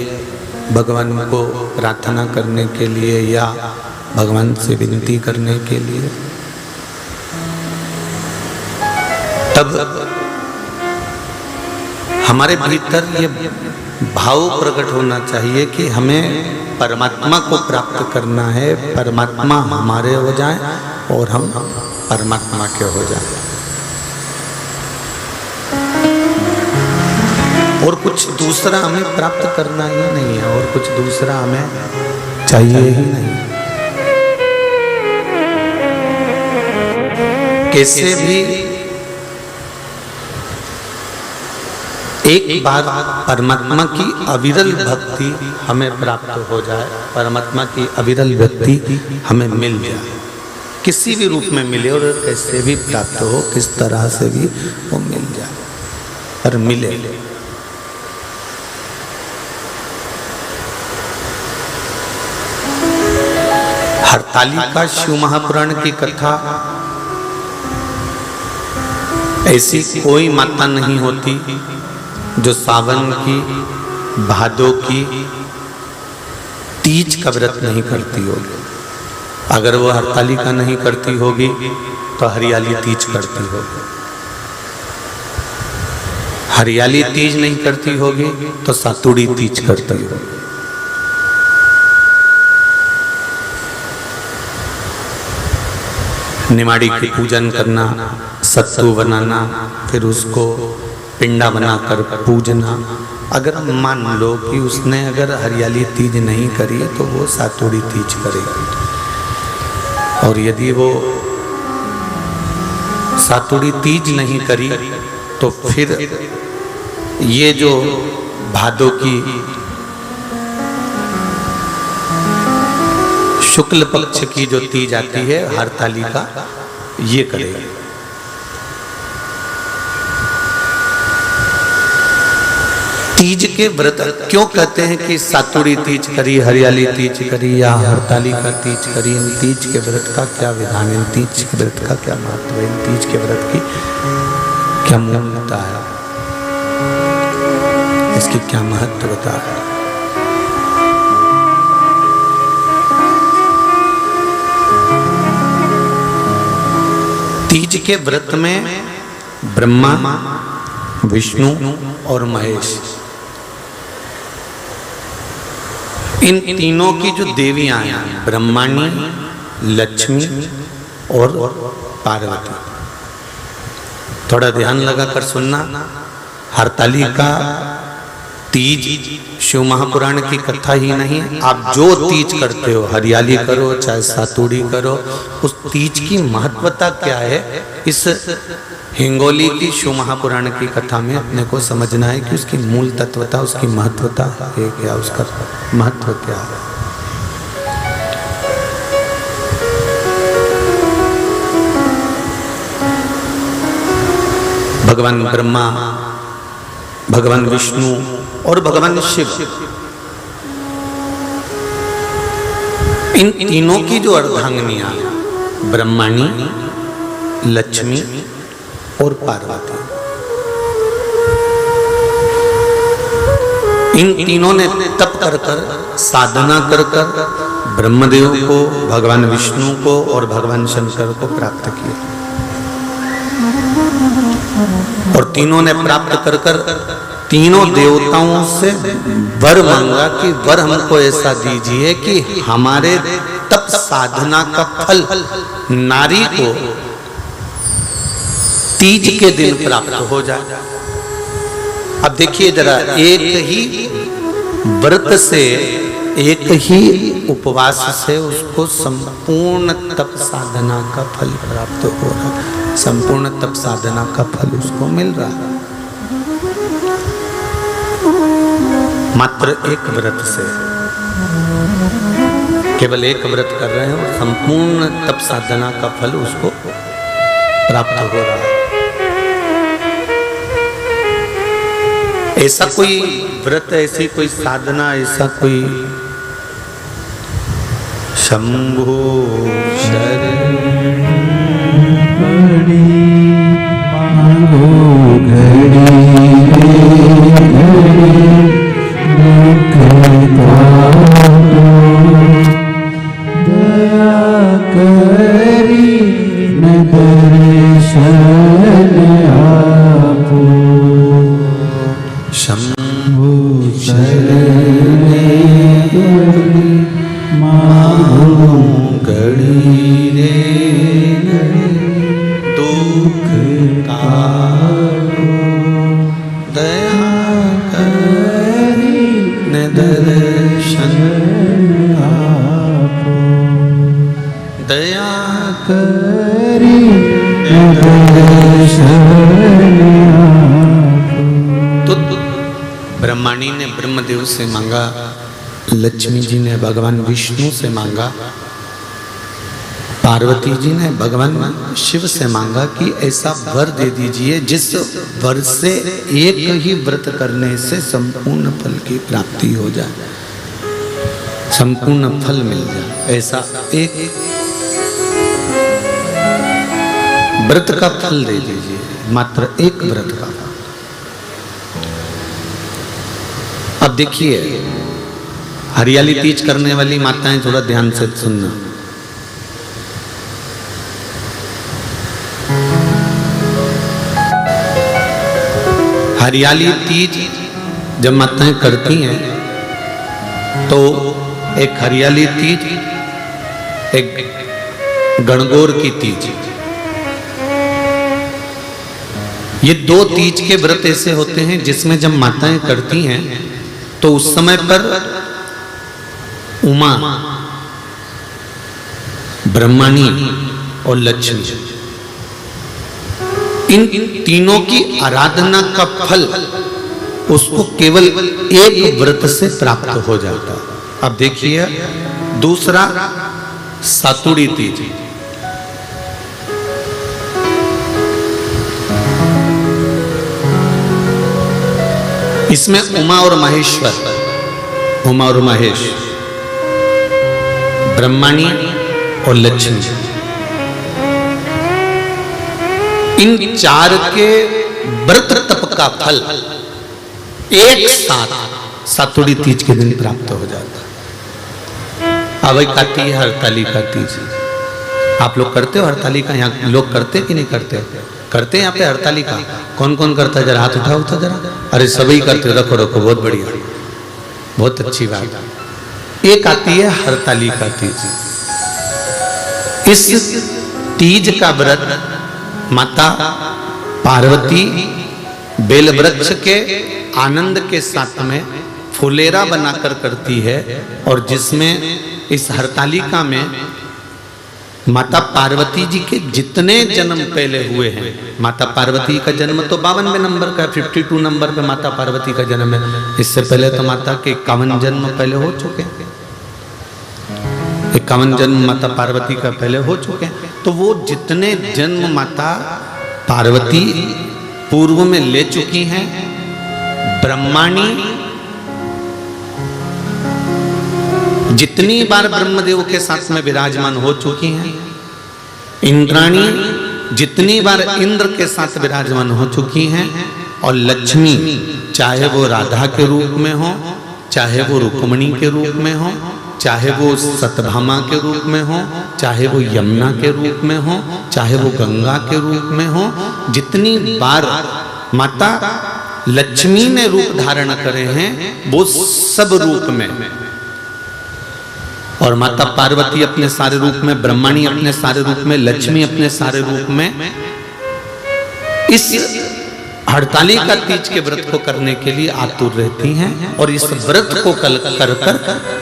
Speaker 1: भगवान को प्रार्थना करने के लिए या भगवान से विनती करने के लिए, तब हमारे भीतर ये भाव प्रकट होना चाहिए कि हमें परमात्मा को प्राप्त करना है, परमात्मा हमारे हो जाए और हम परमात्मा के हो जाए, और कुछ दूसरा हमें प्राप्त करना ही नहीं है, और कुछ दूसरा हमें चाहिए ही नहीं। कैसे भी एक बार परमात्मा की अविरल भक्ति हमें प्राप्त हो जाए, परमात्मा की अविरल भक्ति हमें मिल जाए, किसी भी रूप में मिले और कैसे भी प्राप्त हो, किस तरह से भी वो मिल जाए, पर मिले। हरतालिका शिव महापुराण की कथा, ऐसी कोई माता नहीं होती जो सावन की, भादों की तीज का व्रत नहीं करती होगी। अगर वो हरतालिका नहीं करती होगी तो हरियाली तीज करती होगी, हरियाली तीज नहीं करती होगी तो सातुड़ी तीज करती होगी। निमाड़ी की पूजन करना, सत्तू बनाना, फिर उसको पिंडा बनाकर पूजना। अगर मान लो कि उसने अगर हरियाली तीज नहीं करी तो वो सातुड़ी तीज करेगी। और यदि वो सातुड़ी तीज नहीं करी तो फिर ये जो भादों की शुक्ल पक्ष की जो तीज आती है हरतालिका, ये करेगी। तीज के व्रत क्यों कहते हैं कि सातुड़ी तीज करी, हरियाली तीज करी या हरतालिका तीज करी? इन तीज के व्रत का क्या विधान है? इन तीज के व्रत का क्या महत्व है? इन तीज के व्रत की क्या मूल्यता है? इसकी क्या महत्वता है? तीज के व्रत में ब्रह्मा, विष्णु और महेश, इन तीनों की जो देवियां हैं, ब्रह्माणी, लक्ष्मी और पार्वती, थोड़ा ध्यान लगाकर सुनना। हरतालिका तीज शिव महापुराण की कथा ही नहीं, आप जो तीज करते हो, हरियाली करो चाहे सातुड़ी करो, उस तीज की महत्वता क्या है, इस हिंगोली की शिव महापुराण की कथा में अपने को समझना है कि उसकी मूल तत्वता, उसकी महत्वता है क्या, उसका महत्व क्या है। भगवान ब्रह्मा, भगवान विष्णु और भगवान शिव, इन तीनों की जो अर्धांगिनियां, ब्रह्माणी, लक्ष्मी और पार्वती, इन तीनों ने तप कर कर, साधना कर कर ब्रह्मदेव को, भगवान विष्णु को और भगवान शंकर को प्राप्त किया। और तीनों ने प्राप्त कर कर तीनों देवताओं से वर मांगा कि वर हमको ऐसा दीजिए कि हमारे तप साधना का फल नारी को तीज के दिन प्राप्त हो जाए। अब देखिए जरा, एक ही व्रत से, एक ही उपवास से उसको संपूर्ण तप साधना का फल प्राप्त हो रहा है, संपूर्ण तप साधना का फल उसको मिल रहा है, मात्र एक व्रत से। केवल एक व्रत कर रहे हैं और संपूर्ण तप साधना का फल उसको प्राप्त हो रहा है। ऐसा कोई व्रत, ऐसी कोई साधना, ऐसा कोई शंभो शरण
Speaker 2: पड़ी मांगो घड़ी दया करी न दर्शन आपो शंभो शरण मांगो
Speaker 1: घड़ी रे घड़ी दुख काटो, दया करी न दर्शन आपो, दया
Speaker 2: करी न दर्शन आपो।
Speaker 1: तो ब्रह्माणी ने ब्रह्मदेव से मांगा, लक्ष्मी जी ने भगवान विष्णु से मांगा, पार्वती जी ने भगवान शिव से मांगा कि ऐसा वर दे दीजिए जिस वर से एक ही व्रत करने से संपूर्ण फल की प्राप्ति हो जाए, संपूर्ण फल मिल जाए। ऐसा एक व्रत का फल दे दीजिए, मात्र एक व्रत का। अब देखिए, हरियाली तीज करने वाली माताएं थोड़ा ध्यान से सुनना। हरियाली तीज जब माताएं करती हैं तो एक हरियाली तीज, एक गणगौर की तीज। ये 2 तीज के व्रत ऐसे होते हैं जिसमें जब माताएं करती हैं तो उस समय पर उमा, ब्रह्मणी और लक्ष्मी, इन तीनों की आराधना का फल उसको केवल एक व्रत से प्राप्त हो जाता है। अब देखिए दूसरा सातुड़ी तीज। इसमें उमा और महेश्वर, उमा और महेश, ब्रह्मणी और लक्ष्मी, इन 4 के व्रत तप का फल एक साथ सातुड़ी तीज के दिन प्राप्त हो जाता है। अब एक आती है हरतालिका तीज। आप लोग करते हो हरतालिका? यहाँ लोग करते कि नहीं करते? करते हैं यहाँ पे हरतालिका। कौन कौन करता है? जरा हाथ उठाओ तो जरा। अरे सभी करते हो, रखो रखो, बहुत बढ़िया, बहुत अच्छी बात। एक आती है हरतालिका तीज। इस तीज का व्रत माता पार्वती बेल वृक्ष के आनंद के साथ में फुलेरा बनाकर करती है, और जिसमें इस हरतालिका में माता पार्वती जी के जितने जन्म पहले हुए हैं, माता पार्वती का जन्म तो 52वें नंबर का, 52 नंबर पे माता पार्वती का जन्म है। इससे पहले तो माता के 51 जन्म पहले हो चुके हैं, 51 जन्म माता पार्वती का पहले हो चुके हैं। तो वो जितने जन्म माता पार्वती पूर्व में ले चुकी हैं, ब्रह्माणी जितनी बार ब्रह्मदेव के साथ में विराजमान हो चुकी हैं, इंद्राणी जितनी बार इंद्र के साथ विराजमान हो चुकी हैं, और लक्ष्मी चाहे वो राधा के रूप में हो, चाहे वो रुक्मिणी के रूप में हो, चाहे वो सतभामा के रूप में हो, चाहे वो यमुना के रूप में हो, चाहे वो गंगा के रूप में हो, जितनी बार माता लक्ष्मी ने रूप धारण करे हैं वो सब रूप में, और माता पार्वती अपने सारे रूप में, ब्रह्मणी अपने सारे रूप में, लक्ष्मी अपने सारे रूप में इस हरतालिका तीज के व्रत को करने के लिए आतुर रहती हैं। और इस व्रत को कर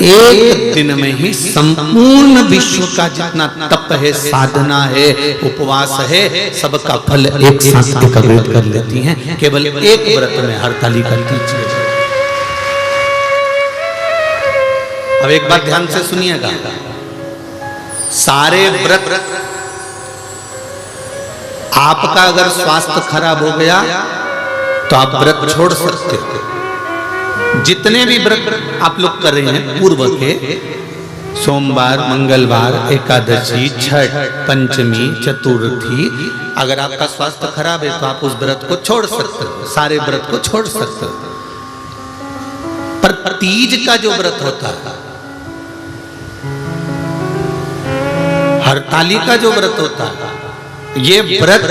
Speaker 1: एक दिन में ही संपूर्ण विश्व का जितना तप है, साधना है, उपवास है, सबका फल एक साथ एकत्रित कर लेती हैं केवल एक व्रत में, हरतालिका तीज के। अब एक बात ध्यान से सुनिएगा, सारे व्रत आपका अगर स्वास्थ्य खराब हो गया तो आप व्रत छोड़ सकते हो। जितने भी व्रत आप लोग कर रहे हैं पूर्व के, सोमवार, मंगलवार, एकादशी, छठ, पंचमी, चतुर्थी, अगर आपका स्वास्थ्य खराब है तो आप उस व्रत को छोड़ सकते हो, सारे व्रत को छोड़ सकते हो। पर तीज का जो व्रत होता है, हरतालिका जो व्रत होता है, ये व्रत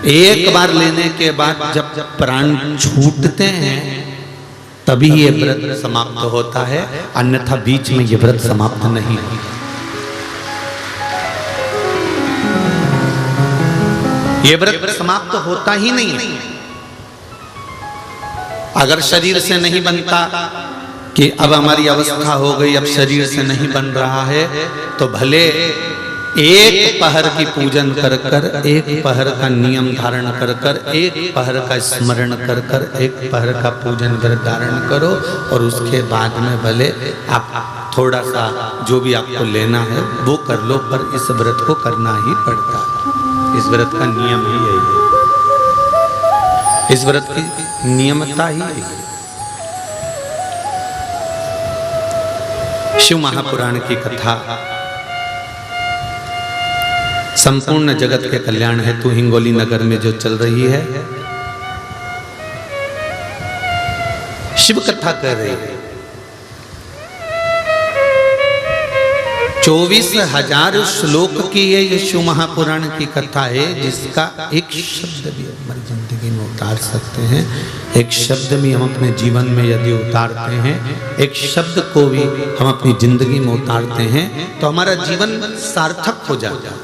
Speaker 1: एक बार लेने के बाद जब प्राण छूटते हैं तभी ये व्रत समाप्त होता है, अन्यथा बीच में ये व्रत समाप्त नहीं होता। ये व्रत समाप्त होता ही नहीं है। अगर शरीर से नहीं बनता कि अब हमारी अवस्था हो गई, अब शरीर से नहीं बन रहा है, तो भले एक पहर की पूजन कर कर, एक पहर का नियम धारण कर कर, एक पहर का स्मरण कर कर, एक पहर का पूजन कर धारण करो, और उसके बाद में भले आप थोड़ा सा जो भी आपको लेना है वो कर लो, पर इस व्रत को करना ही पड़ता है। इस व्रत का नियम ही यही है, इस व्रत की नियमता ही यही है। शिव महापुराण की कथा संपूर्ण जगत के कल्याण हेतु हिंगोली नगर में जो चल रही है, शिव कथा कर रही है। 24,000 श्लोक की ये शिव महापुराण की कथा है, जिसका एक शब्द भी हमारी जिंदगी में उतार सकते हैं। एक शब्द भी हम अपने जीवन में यदि उतारते हैं, एक शब्द को भी हम अपनी जिंदगी में उतारते हैं, तो हमारा जीवन सार्थक हो जाता है।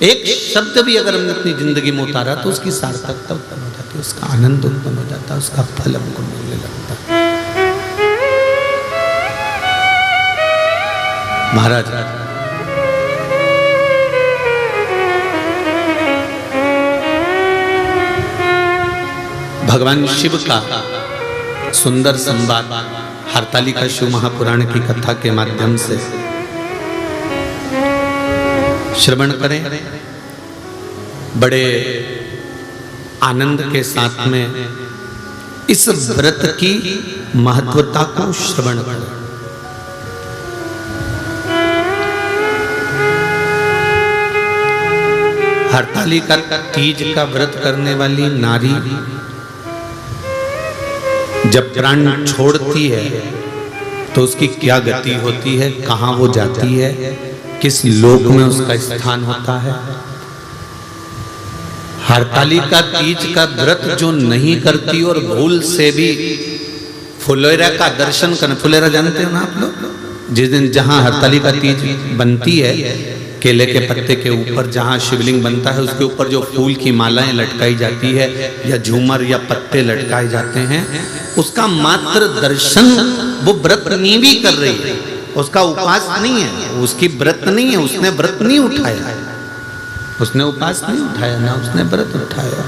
Speaker 1: एक शब्द भी अगर हमने अपनी जिंदगी में उतारा तो उसकी सार्थकता उत्पन्न हो जाती है, उसका आनंद उत्पन्न हो जाता है, उसका फल हमको मिलने लगता है। महाराज भगवान शिव का सुंदर संवाद हरतालिका शिव महापुराण की कथा के माध्यम से श्रवण करें। बड़े आनंद के साथ में इस व्रत की महत्वता को श्रवण करें। हरतालिका तीज का व्रत करने वाली नारी जब प्राण छोड़ती है तो उसकी क्या गति होती है, कहां वो जाती है, किस लोक में उसका स्थान होता है। हरतालिका तीज का व्रत जो नहीं करती और भूल से भी फुलेरा का दर्शन करना, फुलेरा जानते हो ना आप लोग, जिस दिन जहां हरतालिका तीज बनती है, केले के पत्ते के ऊपर जहाँ शिवलिंग बनता है उसके ऊपर जो फूल की मालाएं लटकाई जाती है या झूमर या पत्ते लटकाए जाते हैं, उसका मात्र दर्शन वो व्रत नहीं भी कर रही है, उसका उपवास नहीं है, उसकी व्रत नहीं है, उसने व्रत नहीं उठाया, उसने उपवास नहीं उठाया ना उसने व्रत उठाया।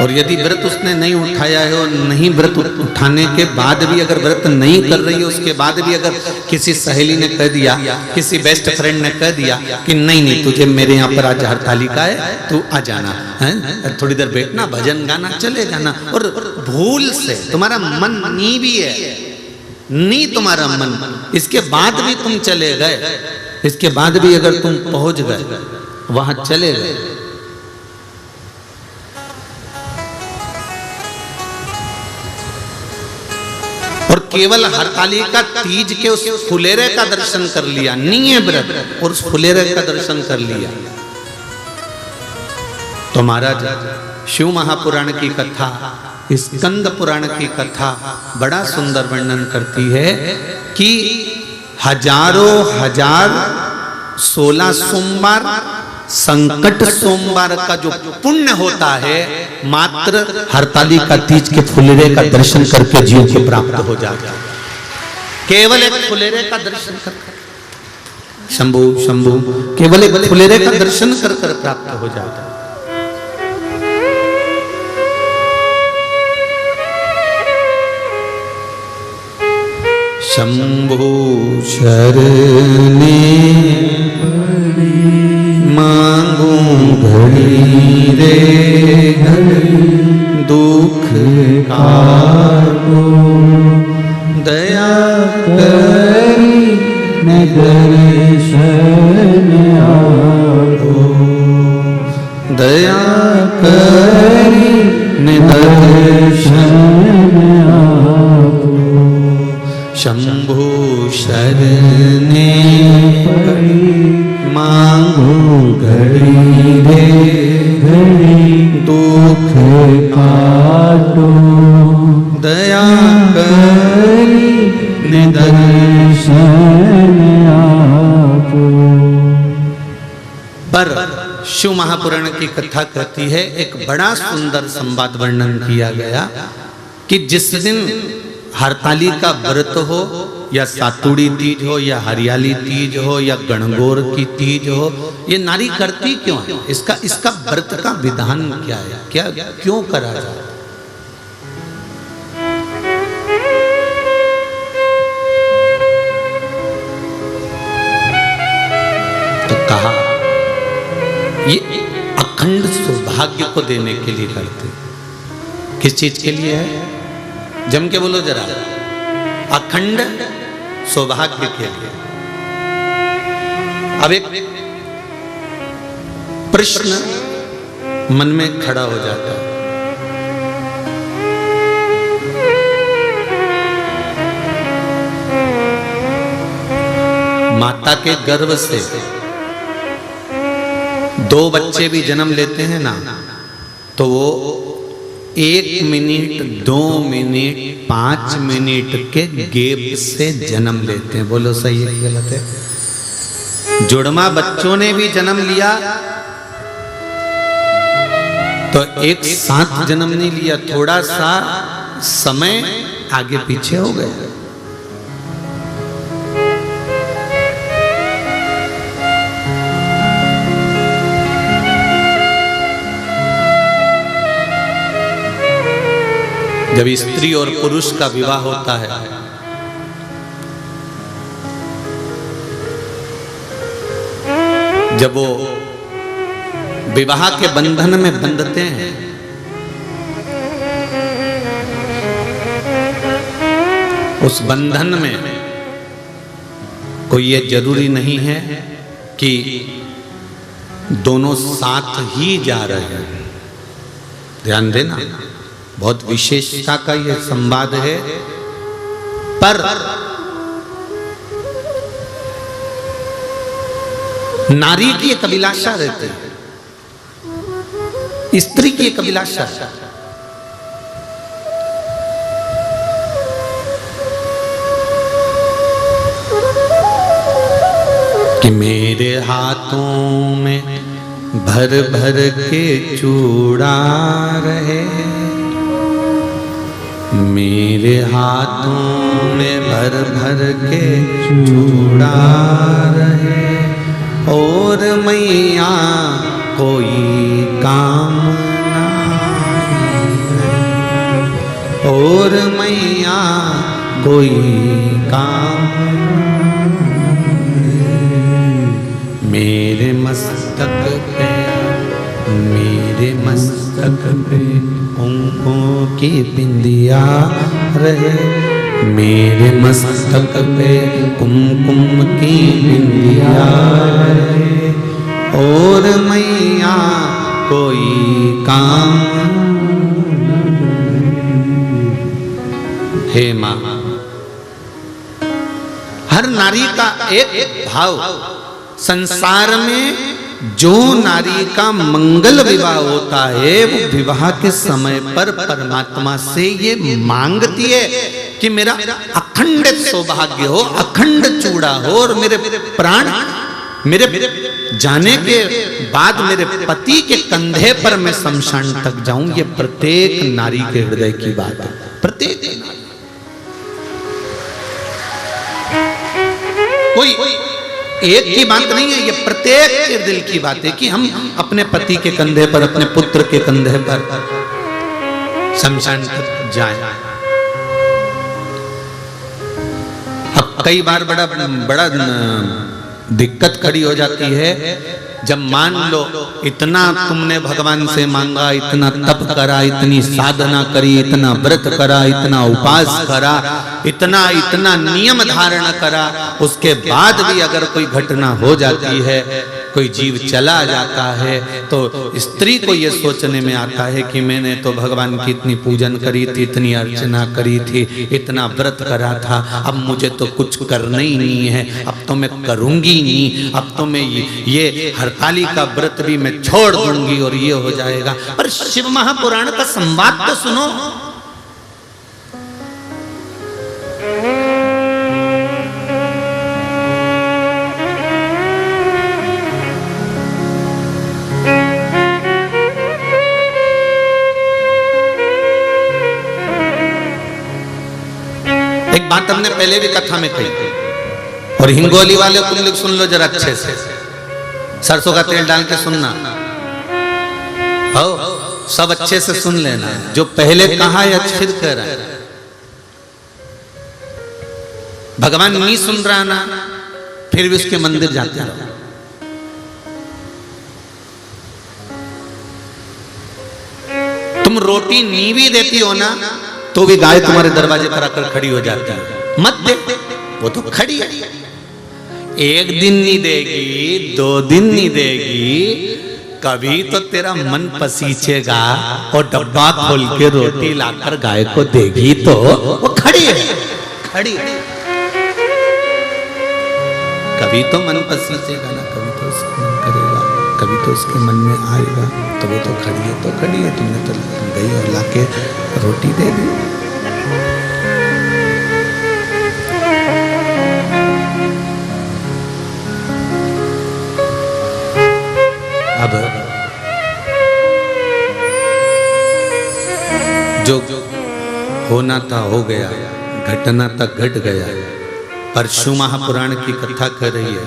Speaker 1: और यदि व्रत उसने नहीं उठाया है और नहीं व्रत उठाने के बाद भी अगर व्रत नहीं कर रही है, उसके बाद भी अगर किसी सहेली ने कह दिया, किसी बेस्ट फ्रेंड ने कह दिया कि नहीं नहीं तुझे मेरे यहाँ पर आज हरतालिका है, तू आ जाना है, थोड़ी देर बैठना, भजन गाना, चले जाना, और भूल से तुम्हारा मन नहीं भी है, नहीं तुम्हारा मन, इसके बाद भी तुम चले गए, इसके बाद भी अगर तुम पहुंच गए वहां चले गए, और केवल हरतालिका तीज के उस फुलेरे का दर्शन कर लिया, नहीं है व्रत, और उस फुलेरे का दर्शन कर लिया, तो महाराज शिव महापुराण की कथा, स्कंद पुराण की कथा बड़ा सुंदर वर्णन करती है कि हजारों हजार 16 सोमवार संकट सोमवार का जो पुण्य होता है मात्र हरतालिका तीज के फुलेरे का दर्शन करके जीव को प्राप्त हो जाता है। केवल एक फुलेरे का दर्शन कर, शंभु शंभु, केवल एक फुलेरे का दर्शन कर प्राप्त हो जाता है। शंभु शरणे मांगू घड़ी रे दुख काटो, दया करी
Speaker 2: न दर्शन आपो,
Speaker 1: दया करी न दर्शन
Speaker 2: आपो।
Speaker 1: शंभु शरणे मांगू
Speaker 2: घड़ी रे घड़ी
Speaker 1: दुख
Speaker 2: काटो,
Speaker 1: दया
Speaker 2: करी
Speaker 1: निदर्शन
Speaker 2: आपो।
Speaker 1: पर शिव महापुराण की कथा कहती है, एक बड़ा सुंदर संवाद वर्णन किया गया कि जिस दिन हरतालिका व्रत हो या सातुड़ी तीज हो या हरियाली तीज हो या गणगौर की तीज हो, ये नारी करती क्यों है, इसका व्रत का विधान क्या है, क्या क्यों करा जाता है। तो कहा ये अखंड सौभाग्य को देने के लिए करते। किस चीज के लिए है, जम के बोलो जरा, अखंड सौभाग्य के लिए। अब एक प्रश्न मन में खड़ा हो जाता है। माता के गर्भ से 2 बच्चे भी जन्म लेते हैं ना, तो वो 1 मिनट, 2 मिनट, 5 मिनट के गैप से जन्म लेते हैं। बोलो सही है कि गलत है? जुड़वा बच्चों ने भी जन्म लिया तो एक साथ जन्म नहीं लिया, थोड़ा सा समय आगे पीछे हो गया। जब स्त्री और पुरुष का विवाह होता है, जब वो विवाह के बंधन में बंधते हैं, उस बंधन में कोई ये जरूरी नहीं है कि दोनों साथ ही जा रहे हैं। ध्यान देना, बहुत विशेषता का यह संवाद है। पर नारी की एक अभिलाषा रहती है, स्त्री की एक अभिलाषा, कि मेरे हाथों में भर भर के चूड़ा रहे, मेरे हाथों में भर भर के चूड़ा रहे, और मैया कोई काम नहीं, और मैया कोई काम नहीं। मेरे मस्तक पे, मेरे मस्तक पे कुमकुम की बिंदिया रहे, मेरे मस्तक पे कुमकुम की बिंदिया रहे, और मैया कोई काम। हे मां, हर नारी का एक भाव, संसार में जो नारी का मंगल विवाह होता है, वो विवाह के समय पर परमात्मा से ये मांगती है कि मेरा अखंड सौभाग्य हो, अखंड चूड़ा हो, और मेरे प्राण मेरे जाने के बाद मेरे पति के कंधे पर मैं शमशान तक जाऊं। ये प्रत्येक नारी के हृदय की बात है, प्रत्येक नारी। कोई एक की बात नहीं है, ये प्रत्येक के दिल की बात है कि हम अपने पति के कंधे पर, अपने पुत्र के कंधे पर शमशान तक जाएं। अब कई बार बड़ा दिक्कत खड़ी हो जाती है, जब मान लो इतना तुमने भगवान से मांगा, इतना तप करा, इतनी साधना करी, इतना व्रत करा, इतना उपास करा, इतना इतना नियम धारण करा, उसके बाद भी अगर कोई घटना हो जाती है, कोई जीव चला जाता है, तो स्त्री को यह सोचने में आता है कि मैंने तो भगवान की इतनी पूजन करी थी, इतनी अर्चना करी थी, इतना व्रत करा था, अब मुझे तो कुछ करना ही नहीं है, अब तो मैं करूंगी नहीं, अब तो मैं ये हरतालिका व्रत भी मैं छोड़ दूंगी और ये हो जाएगा। पर शिव महापुराण का संवाद तो सुनो। एक बात हमने पहले भी कथा में कही, और हिंगोली वाले तुम लोग सुन लो जरा अच्छे से, सरसों का तेल डाल के सुनना, हो सब अच्छे से सुन लेना, जो पहले कहा या फिर कह रहा है। भगवान नहीं सुन रहा ना, फिर भी उसके मंदिर जाते रहो। तुम रोटी नहीं भी देती हो ना, तो भी गाय तुम्हारे दरवाजे पर आकर खड़ी हो जाती है। मत दे, वो तो खड़ी है, एक दिन नहीं देगी, 2 दिन नहीं देगी, कभी तो तेरा मन पसीचेगा और डब्बा खोल के रोटी लाकर गाय को देगी तो वो खड़ी है, खड़ी है। कभी तो मन पसीचेगा ना, कभी तो उसका मन करेगा, कभी तो उसके मन में आएगा, तो वो तो खड़ी है, तो खड़ी है। तुमने तो गई और लाके रोटी दे दी। अब जो होना था हो गया, घटना तक घट गया। परशु महापुराण की कथा कर रही है,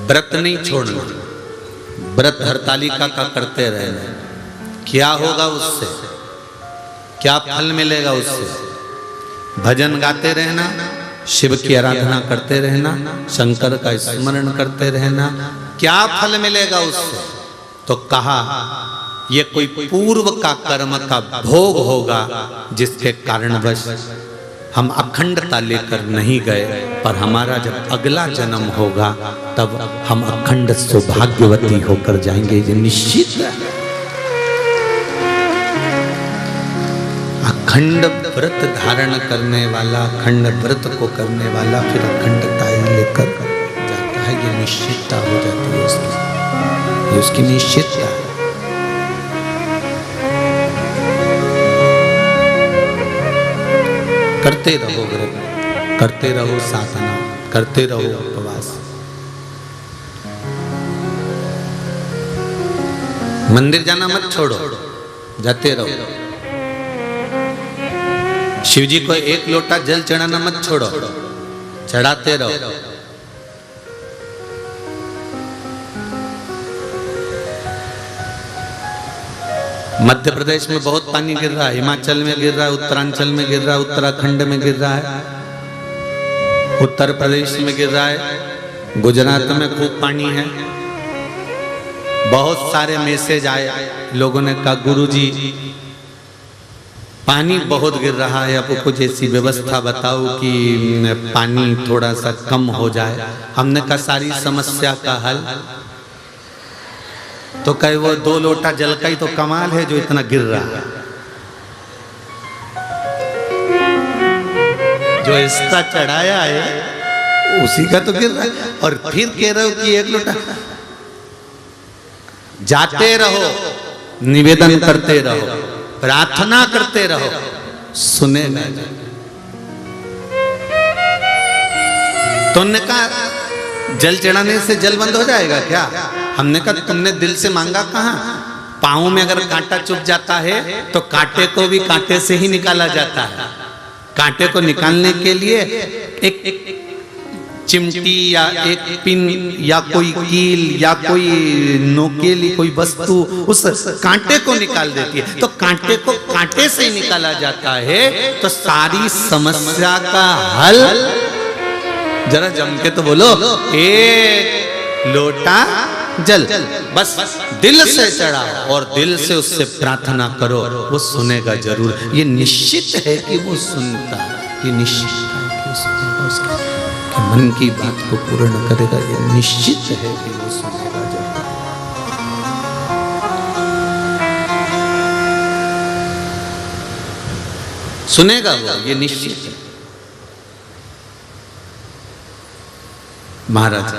Speaker 1: व्रत नहीं छोड़ना, व्रत हरतालिका का करते रहना। क्या होगा उससे, क्या फल मिलेगा उससे? भजन गाते रहना, शिव की आराधना करते रहना, शंकर का स्मरण करते रहना। क्या फल मिलेगा उससे? तो कहा ये कोई पूर्व का कर्म का भोग होगा जिसके कारणवश हम अखंडता लेकर नहीं गए, पर हमारा जब अगला जन्म होगा तब हम अखंड सौभाग्यवती होकर जाएंगे, ये निश्चित है। अखंड व्रत धारण करने वाला, अखंड व्रत को करने वाला फिर अखंडता ही लेकर जाता है, ये निश्चितता हो जाती है उसकी, ये उसकी निश्चितता है। करते रहो व्रत, करते रहो साधना, करते रहो उपवास। मंदिर जाना मत छोड़ो, जाते रहो। शिव जी को एक लोटा जल चढ़ाना मत छोड़ो, चढ़ाते रहो। मध्य प्रदेश में बहुत पानी गिर रहा है, हिमाचल में गिर रहा है, उत्तरांचल में गिर रहा है, उत्तराखंड में गिर रहा है, उत्तर प्रदेश में गिर रहा है, गुजरात में खूब पानी है। बहुत सारे मैसेज आए, लोगों ने कहा गुरुजी पानी बहुत गिर रहा है, अब कुछ ऐसी व्यवस्था बताओ कि पानी थोड़ा सा कम हो जाए। हमने कहा सारी समस्या का हल तो कहे वो 2 लोटा जल का ही तो कमाल है जो इतना गिर रहा है, जो इसका चढ़ाया है उसी का तो गिर रहा है। और फिर कह रहे हो कि 1 लोटा। जाते रहो, निवेदन करते रहो, प्रार्थना करते रहो, सुनेगा। तुमने कहा जल चढ़ाने से जल बंद हो जाएगा क्या? हमने कहा तुमने दिल से मांगा कहाँ? पाँव में अगर कांटा चुभ जाता है तो कांटे को भी कांटे से ही निकाला जाता है। कांटे को निकालने के लिए एक चिमटी या एक पिन या कोई कील या कोई नोकेली कोई वस्तु उस कांटे को निकाल देती है। तो कांटे को कांटे से ही निकाला जाता है। तो सारी समस्या का हल, जरा जम के तो बोलो, 1 लोटा जल बस दिल से चढ़ाओ और दिल से उससे प्रार्थना करो, वो सुनेगा जरूर। ये निश्चित है कि वो सुनता है, ये निश्चित है कि वो सुनेगा, उसके मन की बात को पूर्ण करेगा। ये निश्चित है कि वो सुनेगा जरूर। सुनेगा वो, ये निश्चित है। महाराज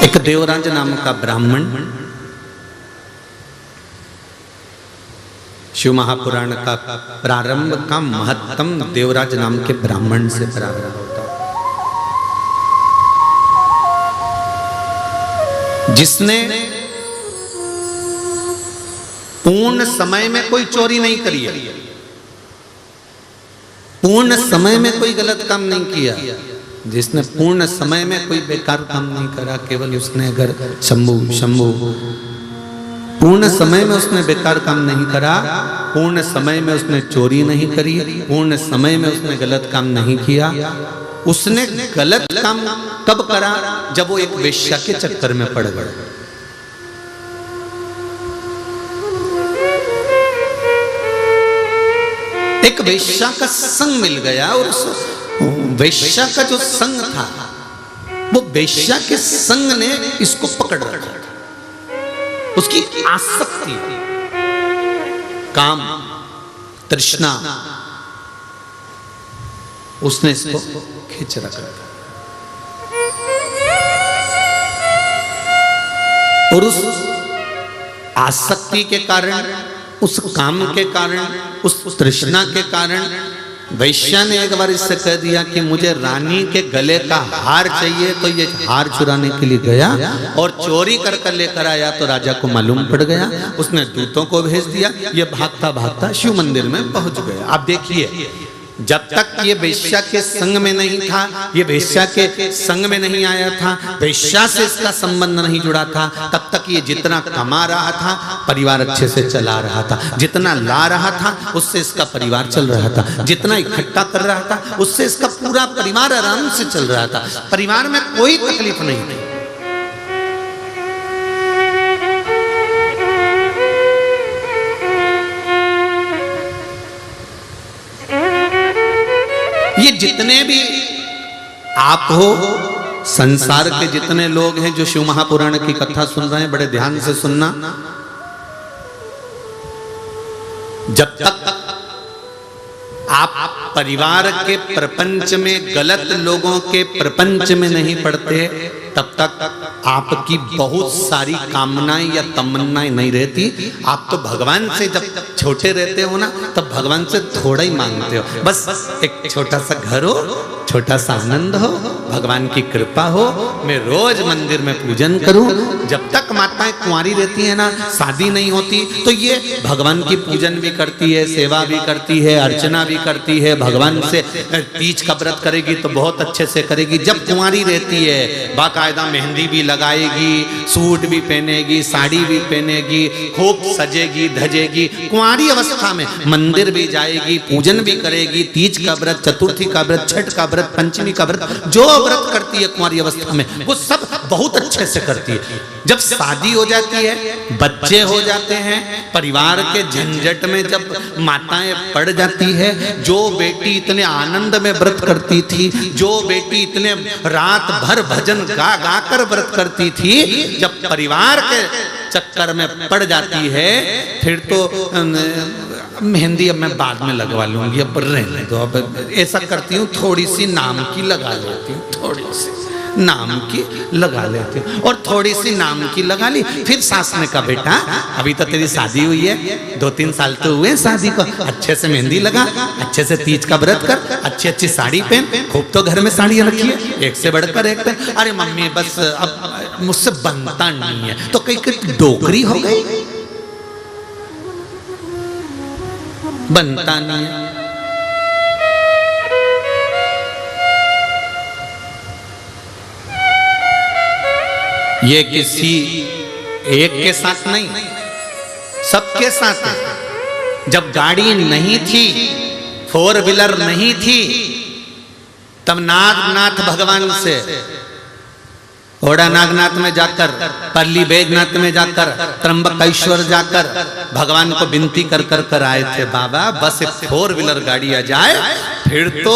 Speaker 1: एक देवराज नाम का ब्राह्मण शिव महापुराण का प्रारंभ का महत्तम देवराज नाम के ब्राह्मण से प्रारंभ होता है, जिसने पूर्ण समय में कोई चोरी नहीं करी है, पूर्ण समय में कोई गलत काम नहीं किया, जिसने पूर्ण समय में कोई बेकार काम नहीं करा। केवल उसने अगर शंभु पूर्ण समय में उसने बेकार काम नहीं करा, पूर्ण समय में उसने चोरी नहीं करी, पूर्ण समय में उसने गलत काम नहीं किया। उसने गलत काम कब करा? जब वो एक वेश्या के चक्कर में पड़ गया। एक वेश्या का संग मिल गया और उस वेश्या का जो संग था वो वेश्या के संग ने इसको पकड़ रखा था। उसकी आसक्ति, काम, तृष्णा, उसने इसको खींच रखा था। और उस आसक्ति के कारण, उस काम के कारण, उस तृष्णा के कारण वैश्या ने एक बार इससे कह दिया कि मुझे रानी के गले का हार चाहिए। तो ये हार चुराने के लिए गया और चोरी कर कर लेकर आया। तो राजा को मालूम पड़ गया, उसने दूतों को भेज दिया। ये भागता भागता शिव मंदिर में पहुंच गया। आप देखिए, जब तक ये वेश्या के संग में नहीं था, ये वेश्या के संग में नहीं आया था, वेश्या से इसका संबंध नहीं जुड़ा था, तब तक ये जितना कमा रहा था परिवार अच्छे से चला रहा था, जितना ला रहा था उससे इसका परिवार चल रहा था, जितना इकट्ठा कर रहा था उससे इसका पूरा परिवार आराम से चल रहा था। परिवार में कोई तकलीफ नहीं थी। ये जितने भी आप हो, संसार के जितने लोग हैं जो शिव महापुराण की कथा सुन रहे हैं, बड़े ध्यान से सुनना। जब तक आप परिवार के प्रपंच में, गलत लोगों के प्रपंच में नहीं पड़ते, तब तक आपकी बहुत सारी कामनाएं या तमन्नाएं नहीं रहती। आप तो भगवान से जब छोटे रहते हो ना, तब भगवान से थोड़ा ही मांगते हो। बस एक छोटा सा घर हो, छोटा सा आनंद हो, भगवान की कृपा हो, मैं रोज मंदिर में पूजन करूं। जब तक माताएं कुंवारी रहती है ना, शादी नहीं होती, तो ये भगवान की पूजन भी करती है, सेवा भी करती है, अर्चना भी करती है। भगवान से तीज का व्रत करेगी तो बहुत अच्छे से करेगी। जब कुंवारी रहती है, बाकायदा मेहंदी भी लगाएगी, सूट भी पहनेगी, साड़ी भी पहनेगी, खूब सजेगी धजेगी। कुंवारी अवस्था में मंदिर भी जाएगी, पूजन भी करेगी, तीज का व्रत, चतुर्थी का व्रत, छठ का व्रत, पंचमी का व्रत, जो व्रत करती है कुंवारी अवस्था में वो सब बहुत अच्छे से करती है। जब शादी हो जाती है, बच्चे हो जाते हैं, परिवार के झंझट में जब माताएं पड़ जाती है, जो बेटी इतने आनंद में व्रत करती थी, जो बेटी इतने रात भर भजन गा गा कर व्रत करती थी, जब परिवार के चक्कर में पड़ जाती है, फिर तो मेहंदी अब मैं बाद में लगवा लूंगी, अब रहने दो, अब ऐसा करती हूँ थोड़ी सी नाम की लगा लेती हूँ, थोड़ी सी नाम की लगा लेती हूँ। और थोड़ी सी नाम की लगा ली, फिर सास ने कहा बेटा अभी तो तेरी शादी हुई है, 2-3 साल तो हुए शादी को, अच्छे से मेहंदी लगा, अच्छे से तीज का व्रत कर, अच्छी अच्छी साड़ी पहन, खूब तो घर में साड़ियाँ रखी है, एक से बढ़कर एक पहन। अरे मम्मी बस अब मुझसे बनता नहीं है, तो कहीं डोकरी हो गई, बनता नहीं है। ये किसी एक के साथ नहीं, सबके साथ है। जब गाड़ी नहीं थी, 4 व्हीलर नहीं थी, तब नागनाथ भगवान से ओड़ा नागनाथ में जाकर, परली बैजनाथ में जाकर, त्र्यंबकेश्वर जाकर भगवान को विनती कर कर कर आए थे, बाबा बस एक 4 व्हीलर गाड़ी आ जाए, फिर तो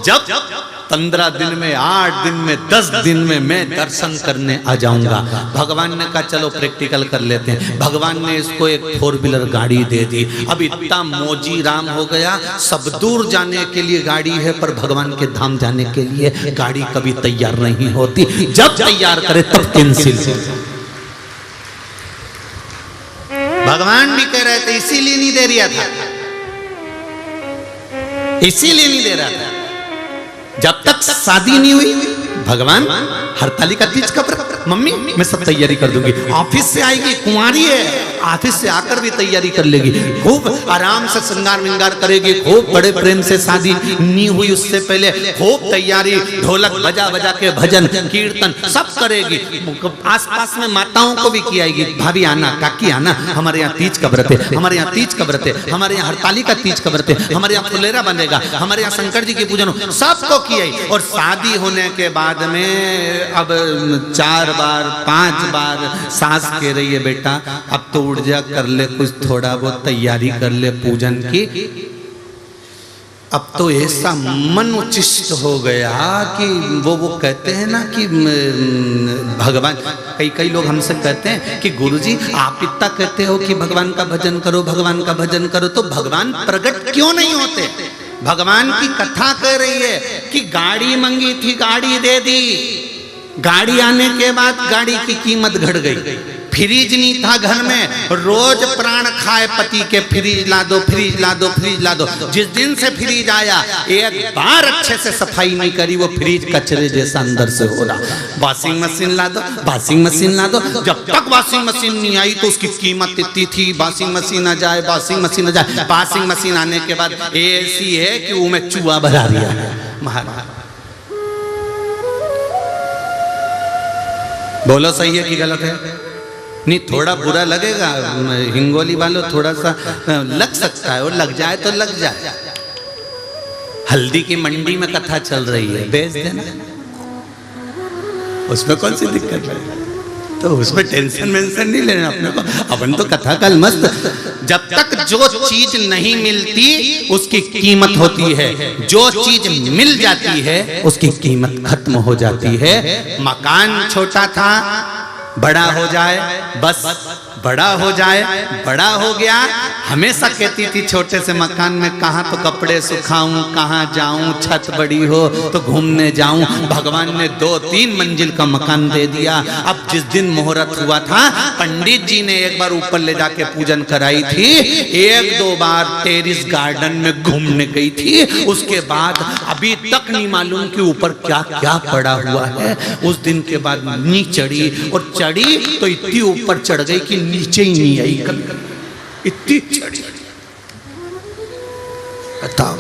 Speaker 1: जब 15 दिन में, 8 दिन में, 10 दिन में मैं दर्शन करने आ जाऊंगा। भगवान ने कहा चलो प्रैक्टिकल कर लेते हैं। भगवान ने इसको एक 4 व्हीलर गाड़ी दे दी। अब इतना मोजी राम हो गया, सब दूर जाने के लिए गाड़ी है, पर भगवान के धाम जाने के लिए गाड़ी कभी तैयार नहीं होती। जब तैयार करे तब कैंसिल। भगवान भी कह रहे थे, इसीलिए नहीं दे रहा था, इसीलिए नहीं दे रहा था। जब तक शादी नहीं हुई, भगवान हरतालिका तीज का व्रत, मम्मी मैं सब तैयारी कर दूंगी। ऑफिस से आएगी, कुंवारी है, ऑफिस से आकर भी तैयारी कर लेगी, खूब आराम से श्रृंगार विंगार करेगी, खूब बड़े प्रेम से, शादी नहीं हुई उससे पहले खूब तैयारी, ढोलक बजा बजा के भजन कीर्तन सब करेगी। आसपास में माताओं को भी खिलाएगी, भाभी आना, काकी आना, हमारे यहाँ तीज का व्रत है, हमारे यहाँ तीज का व्रत है, हमारे यहाँ हरतालिका तीज का व्रत है, हमारे यहाँ फुलेरा बनेगा, हमारे यहाँ शंकर जी की पूजन, सबको खिलाई। और शादी होने के बाद में अब 4 बार 5 बार सास कह रही है बेटा अब तो उठ जा, कर ले कुछ थोड़ा बहुत तैयारी कर ले पूजन की। अब तो ऐसा मन उचिष्ट हो गया कि वो कहते हैं ना कि भगवान, कई लोग हमसे कहते हैं कि गुरुजी आप इतना कहते हो कि भगवान का भजन करो, भगवान का भजन करो, तो भगवान प्रकट क्यों नहीं होते? भगवान की कथा कह रही है कि गाड़ी मांगी थी, गाड़ी दे दी, गाड़ी आने के बाद गाड़ी की कीमत घट गई। फ्रिज नहीं था घर में, रोज प्राण खाए पति के, फ्रिज ला दो, फ्रिज ला दो, फ्रिज ला दो। जिस दिन से फ्रिज आया एक बार अच्छे से सफाई नहीं करी, वो फ्रिज कचरे जैसा अंदर से हो रहा। वॉशिंग मशीन ला दो, वॉशिंग मशीन ला दो, जब तक वॉशिंग मशीन नहीं आई तो उसकी कीमत इतनी थी। वॉशिंग मशीन आ जाए, वॉशिंग मशीन आ जाए, वॉशिंग मशीन आने के बाद ऐसी है कि वो में चूहा भरा दिया महाराज। बोलो सही है कि गलत है? नहीं, थोड़ा बुरा लगेगा, हिंगोली वालों थोड़ा सा लग सकता है, और लग जाए तो लग जाए। हल्दी की मंडी में कथा चल रही है, बेच देना, उसमें कौन सी दिक्कत है? तो उसमें टेंशन वेंशन नहीं लेना अपने को, अपन तो कथा कल मस्त। जब तक जो चीज नहीं मिलती उसकी कीमत होती है, जो चीज मिल जाती है उसकी कीमत खत्म हो जाती है। मकान छोटा था, बड़ा हो जाए, बस बड़ा हो जाए, बड़ा हो गया। हमेशा कहती थी छोटे से मकान में कहाँ तो कपड़े सुखाऊं, कहाँ जाऊं, छत बड़ी हो तो घूमने जाऊं। भगवान ने 2-3 मंजिल का मकान दे दिया। अब जिस दिन मुहूर्त हुआ था, पंडित जी ने एक बार ऊपर ले जाके पूजन कराई थी, 1-2 बार टेरिस गार्डन में घूमने गई थी। उसके बाद अभी तक नहीं मालूम कि ऊपर क्या क्या पड़ा हुआ है। उस दिन के बाद नी चढ़ी, और चढ़ी तो इतनी ऊपर चढ़ गई कि नीचे ही नहीं आई कभी, इतनी चढ़ी। बताओ,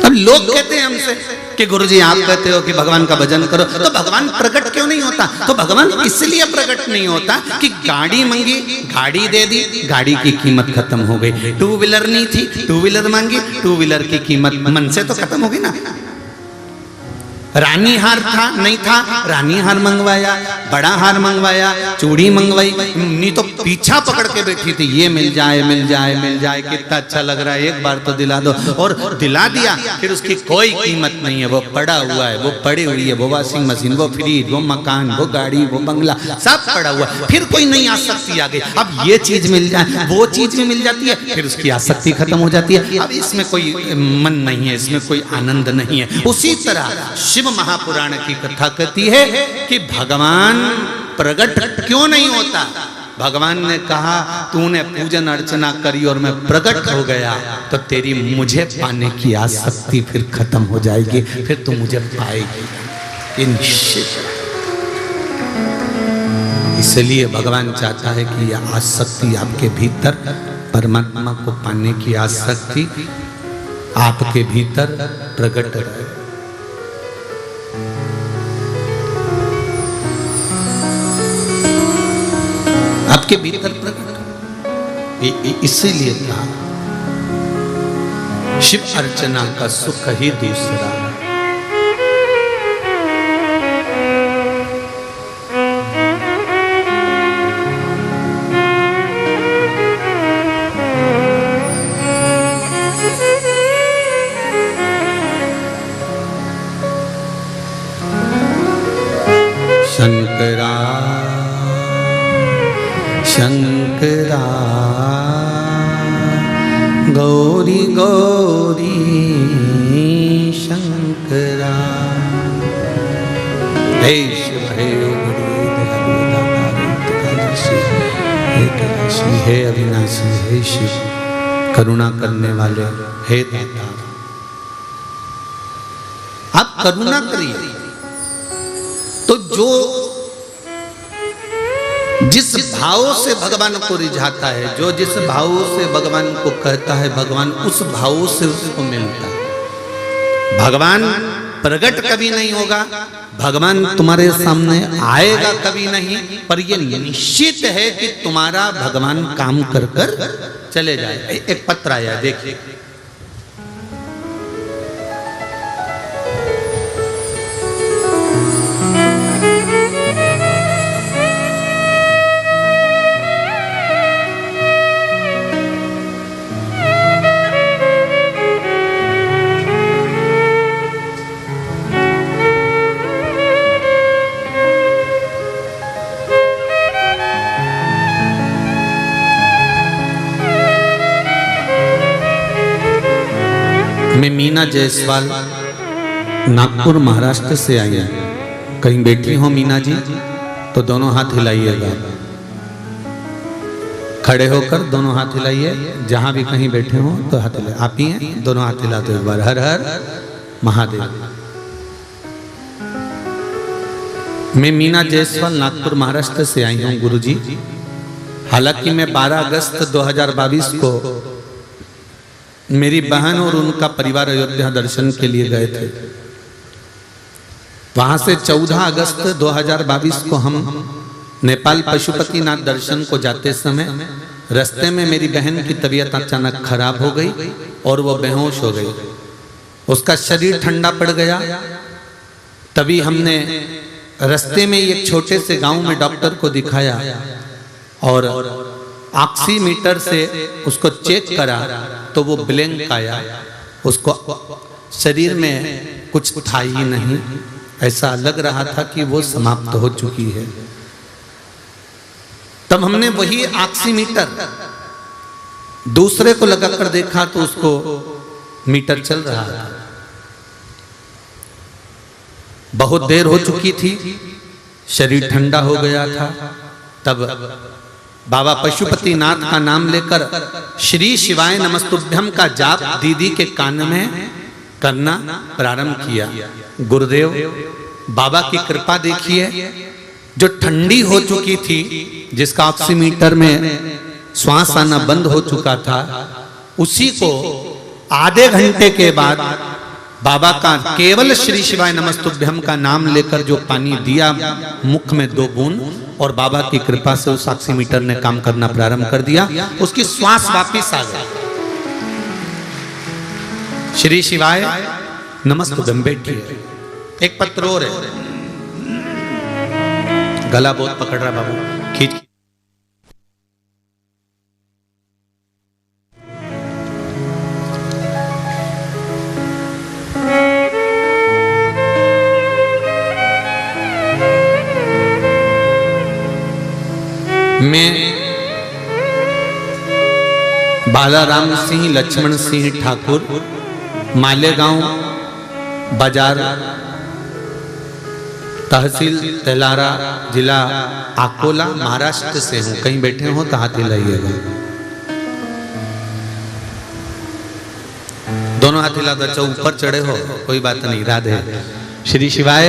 Speaker 1: अब लोग कहते हैं हमसे कि गुरुजी आप कहते हो कि भगवान का भजन करो, तो भगवान प्रकट क्यों नहीं होता? तो भगवान इसलिए प्रकट नहीं होता कि गाड़ी मांगी, गाड़ी दे दी, गाड़ी की कीमत खत्म हो गई। 2 व्हीलर नहीं थी, 2 व्हीलर मांगी, 2 व्हीलर की कीमत मन से तो खत्म हो गई ना। रानी हार था, नहीं था, रानी हार मंगवाया, बड़ा हार मंगवाया, चूड़ी मंगवाई, नहीं तो पीछा पकड़ के बैठी थी, ये मिल जाए, मिल जाए, मिल जाए, कितना अच्छा लग रहा है, एक बार तो दिला दो, और दिला दिया। फिर उसकी कोई कीमत नहीं है, वो पड़ा हुआ है, वो पड़ी हुई है, वो वॉशिंग मशीन, वो फ्रिज, वो मकान, वो गाड़ी, वो बंगला, सब पड़ा हुआ। फिर कोई नई आसक्ति आ गई, अब ये चीज मिल जाए, वो चीज भी मिल जाती है, फिर उसकी आसक्ति खत्म हो जाती है। अब इसमें कोई मन नहीं है, इसमें कोई आनंद नहीं है। उसी तरह शिव महापुराण की कथा कहती है कि भगवान प्रकट क्यों नहीं होता? भगवान ने कहा तूने पूजन अर्चना करी और मैं प्रकट हो गया, तो तेरी मुझे पाने की आसक्ति फिर खत्म हो जाएगी, फिर तू मुझे पाएगी निश्चित। इसलिए भगवान चाहता है कि यह आसक्ति आपके भीतर, परमात्मा को पाने की आसक्ति आपके भीतर प्रकट रहे। आपके भीतर प्रकट, इसीलिए कहा शिव अर्चना का सुख ही दूसरा। शंकरा शंकरा गौरी गौरी शंकरा, हे शिव हे हे अविनाशी, हे शिव करुणा करने वाले, हे दाता आप करुणा करिए। तो जो जिस भाव से भगवान को रिझाता है, जो जिस भाव से भगवान को कहता है, भगवान उस भाव से उसको मिलता है। भगवान प्रकट कभी नहीं होगा, भगवान तुम्हारे सामने आएगा कभी नहीं, पर यह निश्चित है कि तुम्हारा भगवान काम कर कर चले जाए। एक पत्र आया, देखिए। मैं मीना जायसवाल नागपुर महाराष्ट्र से आई हैं। कहीं बैठी हो मीना जी तो दोनों हाथ हिलाइएगा, खड़े होकर दोनों हाथ हिलाइए। जहां भी कहीं बैठे हो तो हाथ हिलाइए। आप ही हैं, दोनों हाथ हिला दो एक बार। हर हर महादेव। मैं मीना जायसवाल नागपुर महाराष्ट्र से आई हूँ गुरुजी। हालांकि मैं 12 अगस्त 2022 को मेरी बहन और उनका परिवार अयोध्या दर्शन के लिए गए थे। वहां से 14 अगस्त 2022 को हम नेपाल पशुपतिनाथ दर्शन को जाते समय रास्ते में मेरी बहन की तबीयत अचानक खराब हो गई और वो बेहोश हो गई। उसका शरीर ठंडा पड़ गया। तभी हमने रास्ते में एक छोटे से गांव में डॉक्टर को दिखाया और ऑक्सीमीटर से उसको चेक करा तो वो ब्लैंक आया। उसको शरीर में कुछ था ही नहीं, ऐसा लग रहा था कि वो समाप्त हो चुकी है। तब हमने वही ऑक्सीमीटर दूसरे को लगाकर देखा तो उसको मीटर चल रहा था। बहुत देर हो चुकी थी, शरीर ठंडा हो गया था। तब बाबा पशुपतिनाथ का नाम लेकर श्री शिवाय नमस्तुभ्यम का जाप दीदी के कान में करना प्रारंभ किया। गुरुदेव बाबा की कृपा देखिए, जो ठंडी हो चुकी थी, जिसका ऑक्सीमीटर में श्वास आना बंद हो चुका था, उसी को आधे घंटे के बाद बाबा का केवल श्री शिवाय नमस्तुभ्यम का नाम लेकर जो पानी दिया मुख में 2 बूंद, और बाबा की कृपा से उस ऑक्सीमीटर ने काम करना प्रारंभ कर दिया। उसकी श्वास वापिस आ गई। श्री शिवाय नमस्तुभ्यम। बैठिए। एक पत्र और है, गला बहुत पकड़ रहा बाबू, खींच। मैं बालाराम सिंह लक्ष्मण सिंह ठाकुर, मालेगांव बाजार, तहसील तेलारा, जिला अकोला, महाराष्ट्र से हूं। कहीं बैठे हो तो हाथ हिलाइएगा। दोनों हाथ हिला दो। ऊपर चढ़े हो कोई बात नहीं। राधे। श्री शिवाय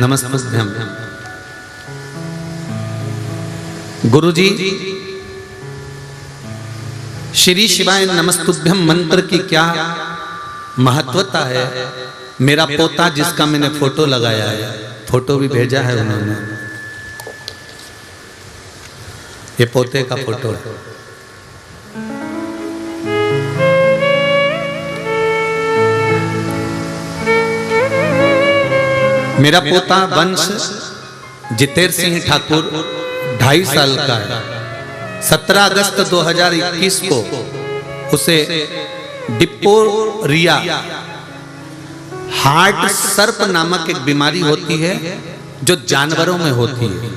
Speaker 1: नमस्तुभ्यम। गुरुजी, श्री शिवाय नमस्तुभ्यम मंत्र की क्या महत्वता है। मेरा पोता जिसका मैंने फोटो लगाया है, फोटो भी भेजा है उन्होंने, ये पोते का फोटो है। मेरा पोता वंश जितेर सिंह ठाकुर 2.5 साल का है। 17 अगस्त 2021 को उसे डिप्थीरिया हार्ट सर्प नामक एक बीमारी होती है जो जानवरों में होती है।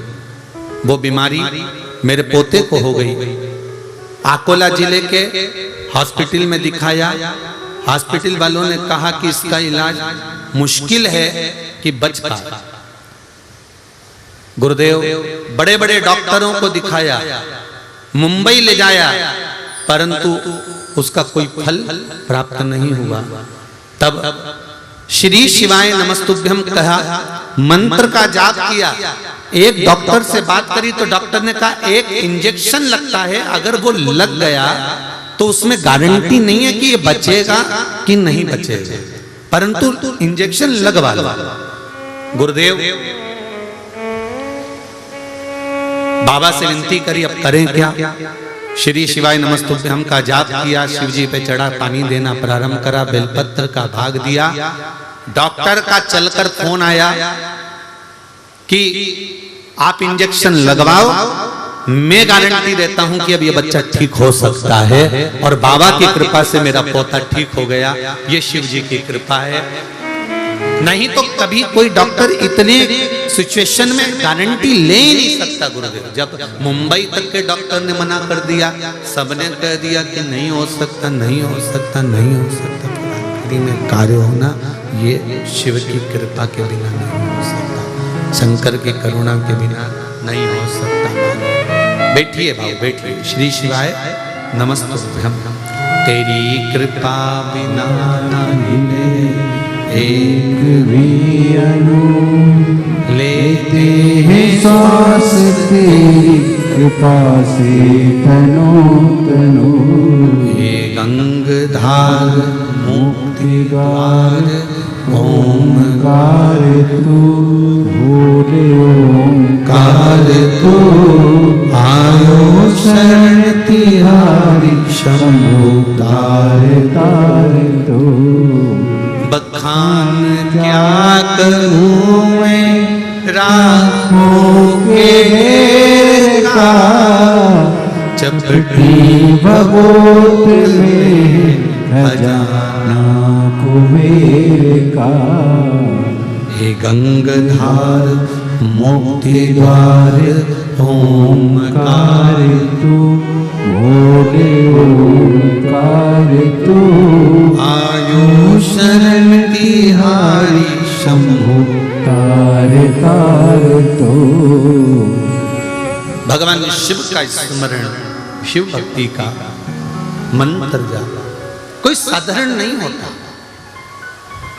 Speaker 1: वो बीमारी मेरे पोते को हो गई। अकोला जिले के हॉस्पिटल में दिखाया। हॉस्पिटल वालों ने कहा कि इसका इलाज मुश्किल है कि बच पाए। गुरुदेव बड़े बड़े डॉक्टरों को दिखाया, मुंबई ले जाया, परंतु उसका कोई फल प्राप्त नहीं हुआ। तब श्री शिवाय नमस्तुभ्यम कहा, मंत्र का जाप किया। एक डॉक्टर से बात करी तो डॉक्टर ने कहा एक इंजेक्शन लगता है, अगर वो लग गया तो उसमें गारंटी नहीं है कि ये बचेगा कि नहीं बचेगा, परंतु इंजेक्शन लगवा लो। गुरुदेव बाबा से विनती करी, अब करें क्या। श्री शिवाय नमस्तुभ्यम का जाप किया, शिव जी पे चढ़ा, पानी देना प्रारंभ करा, बेलपत्र का भाग दिया। डॉक्टर का चलकर फोन आया कि आप इंजेक्शन लगवाओ, मैं गारंटी देता हूं कि अब ये बच्चा ठीक हो सकता है। और बाबा की कृपा से मेरा पोता ठीक हो गया। ये शिव जी की कृपा है। नहीं तो कभी कोई डॉक्टर इतने सिचुएशन में गारंटी ले ही नहीं सकता। गुरुदेव जब मुंबई तक के डॉक्टर ने मना कर दिया, सबने कह दिया कि नहीं हो सकता, नहीं हो सकता, नहीं हो सकता। भक्ति में कार्य होना ये शिव की कृपा के बिना नहीं हो सकता, शंकर की करुणा के बिना नहीं हो सकता। बैठिए भाव, बैठिए। श्री शिवाय नमस्तुभ्यं। तेरी कृपा बिना न मिले
Speaker 2: एक भी अनु
Speaker 1: लेते
Speaker 2: हैं श्वास तेरी कृपा से तनो तनो।
Speaker 1: हे गंगधार मुक्ति द्वार
Speaker 2: ओंकार तू भोले ओंकार तू आयो शरण तिहारी शंभु तार तार तो।
Speaker 1: बखान क्या करूं मैं राहों के घेर का, चपटी
Speaker 2: भगोत में खजाना कुबेर का।
Speaker 1: हे गंगधार मुक्ति द्वार ओंकार
Speaker 2: तू भोले ओंकार तू
Speaker 1: आयु शरण तिहारी शंभु
Speaker 2: तार तार तो।
Speaker 1: भगवान शिव का स्मरण, शिव भक्ति का मंत्र जाप कोई साधारण नहीं होता।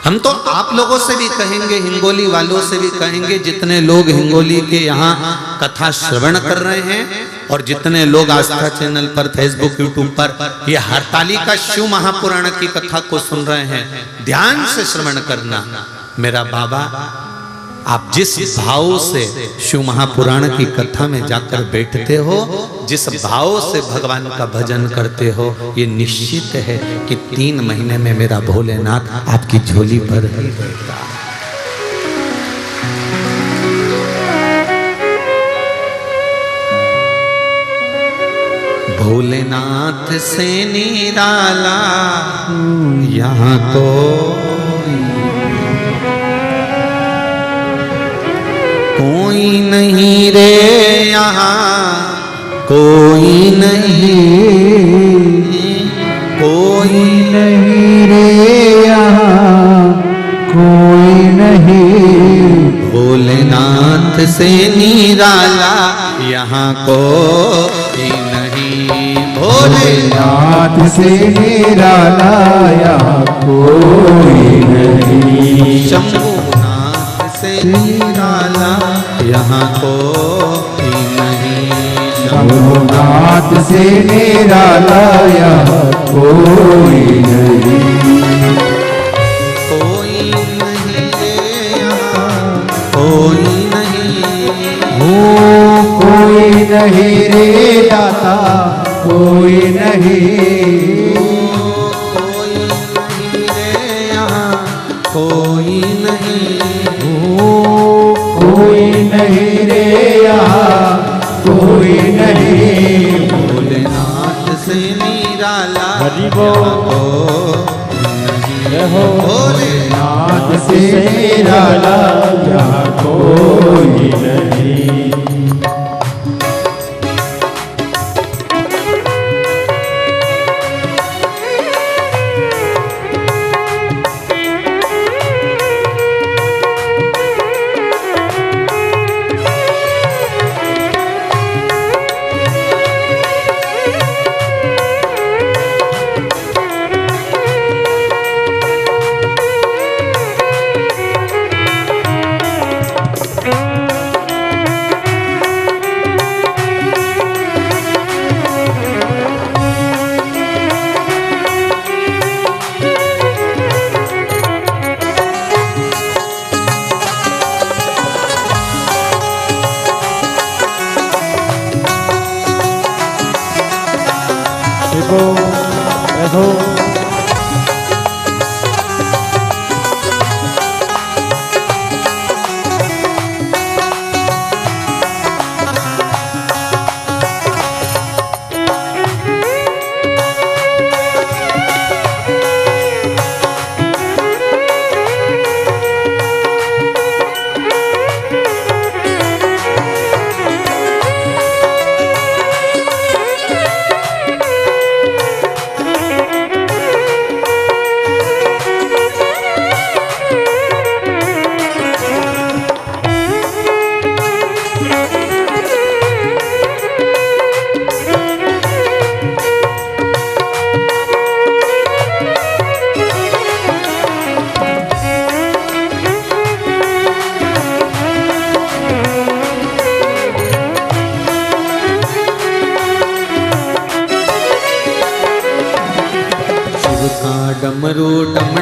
Speaker 1: हम तो आप लोगों से भी कहेंगे, हिंगोली वालों से भी कहेंगे, जितने लोग हिंगोली के यहाँ कथा श्रवण कर रहे हैं और जितने लोग आस्था चैनल पर, फेसबुक, यूट्यूब पर ये हरतालिका शिव महापुराण की कथा को सुन रहे हैं, ध्यान से श्रवण करना। मेरा बाबा, आप जिस भाव से शिव महापुराण की कथा में जाकर बैठते हो, जिस भाव से भगवान का भजन करते हो, ये निश्चित है कि 3 महीने में मेरा भोलेनाथ आपकी झोली भर ही देगा। भोलेनाथ से निराला यहाँ तो कोई नहीं रे, यहाँ कोई नहीं, कोई
Speaker 2: नहीं रे यहाँ कोई नहीं।
Speaker 1: भोलेनाथ से निराला यहाँ कोई नहीं।
Speaker 2: भोलेनाथ से निराला यहाँ कोई नहीं।
Speaker 1: शंभुनाथ से निराला यहाँ कोई नहीं।
Speaker 2: शंभुनाथ से निराला यहाँ कोई नहीं।
Speaker 1: कोई नहीं रे यहाँ कोई नहीं।
Speaker 2: हो कोई नहीं रे दाता कोई नहीं।
Speaker 1: कोई नहीं रे यहाँ कोई नहीं।
Speaker 2: कोई नहीं रे यहाँ कोई नहीं।
Speaker 1: भोलेनाथ से निराला
Speaker 2: हरि बोल। भोलेनाथ से निराला यहाँ कोई नहीं।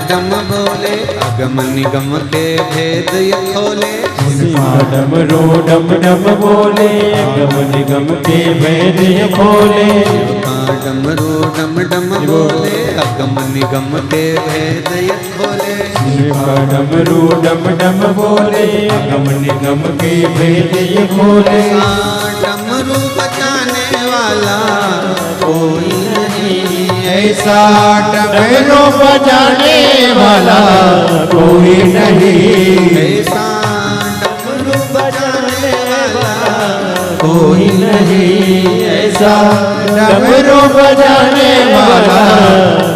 Speaker 1: डम बोले अगम निगम के भेद ये खोले।
Speaker 2: डमरू डम डम बोले अगम निगम के भेद ये खोले।
Speaker 1: डमरू डम डम बोले अगम निगम के भेद ये खोले।
Speaker 2: डमरू डम डम बोले अगम निगम के भेद ये खोले।
Speaker 1: डमरू बजाने वाला कोई नहीं
Speaker 2: ऐसा डमरू बजाने वाला कोई नहीं।
Speaker 1: ऐसा डमरू बजाने वाला
Speaker 2: कोई नहीं। ऐसा डमरू बजाने वाला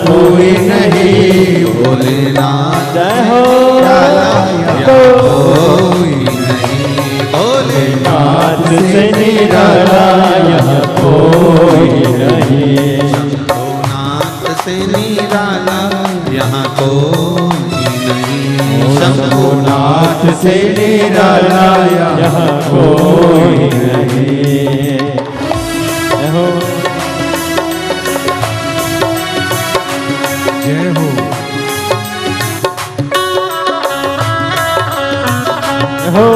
Speaker 2: कोई नहीं।
Speaker 1: भोलेनाथ
Speaker 2: हो
Speaker 1: कोई नहीं।
Speaker 2: भोलेनाथ से निराला यहाँ कोई नहीं।
Speaker 1: शंभुनाथ से निराला यहाँ कोई नहीं।
Speaker 2: शंभुनाथ से निराला यहाँ कोई नहीं। हो जय हो हो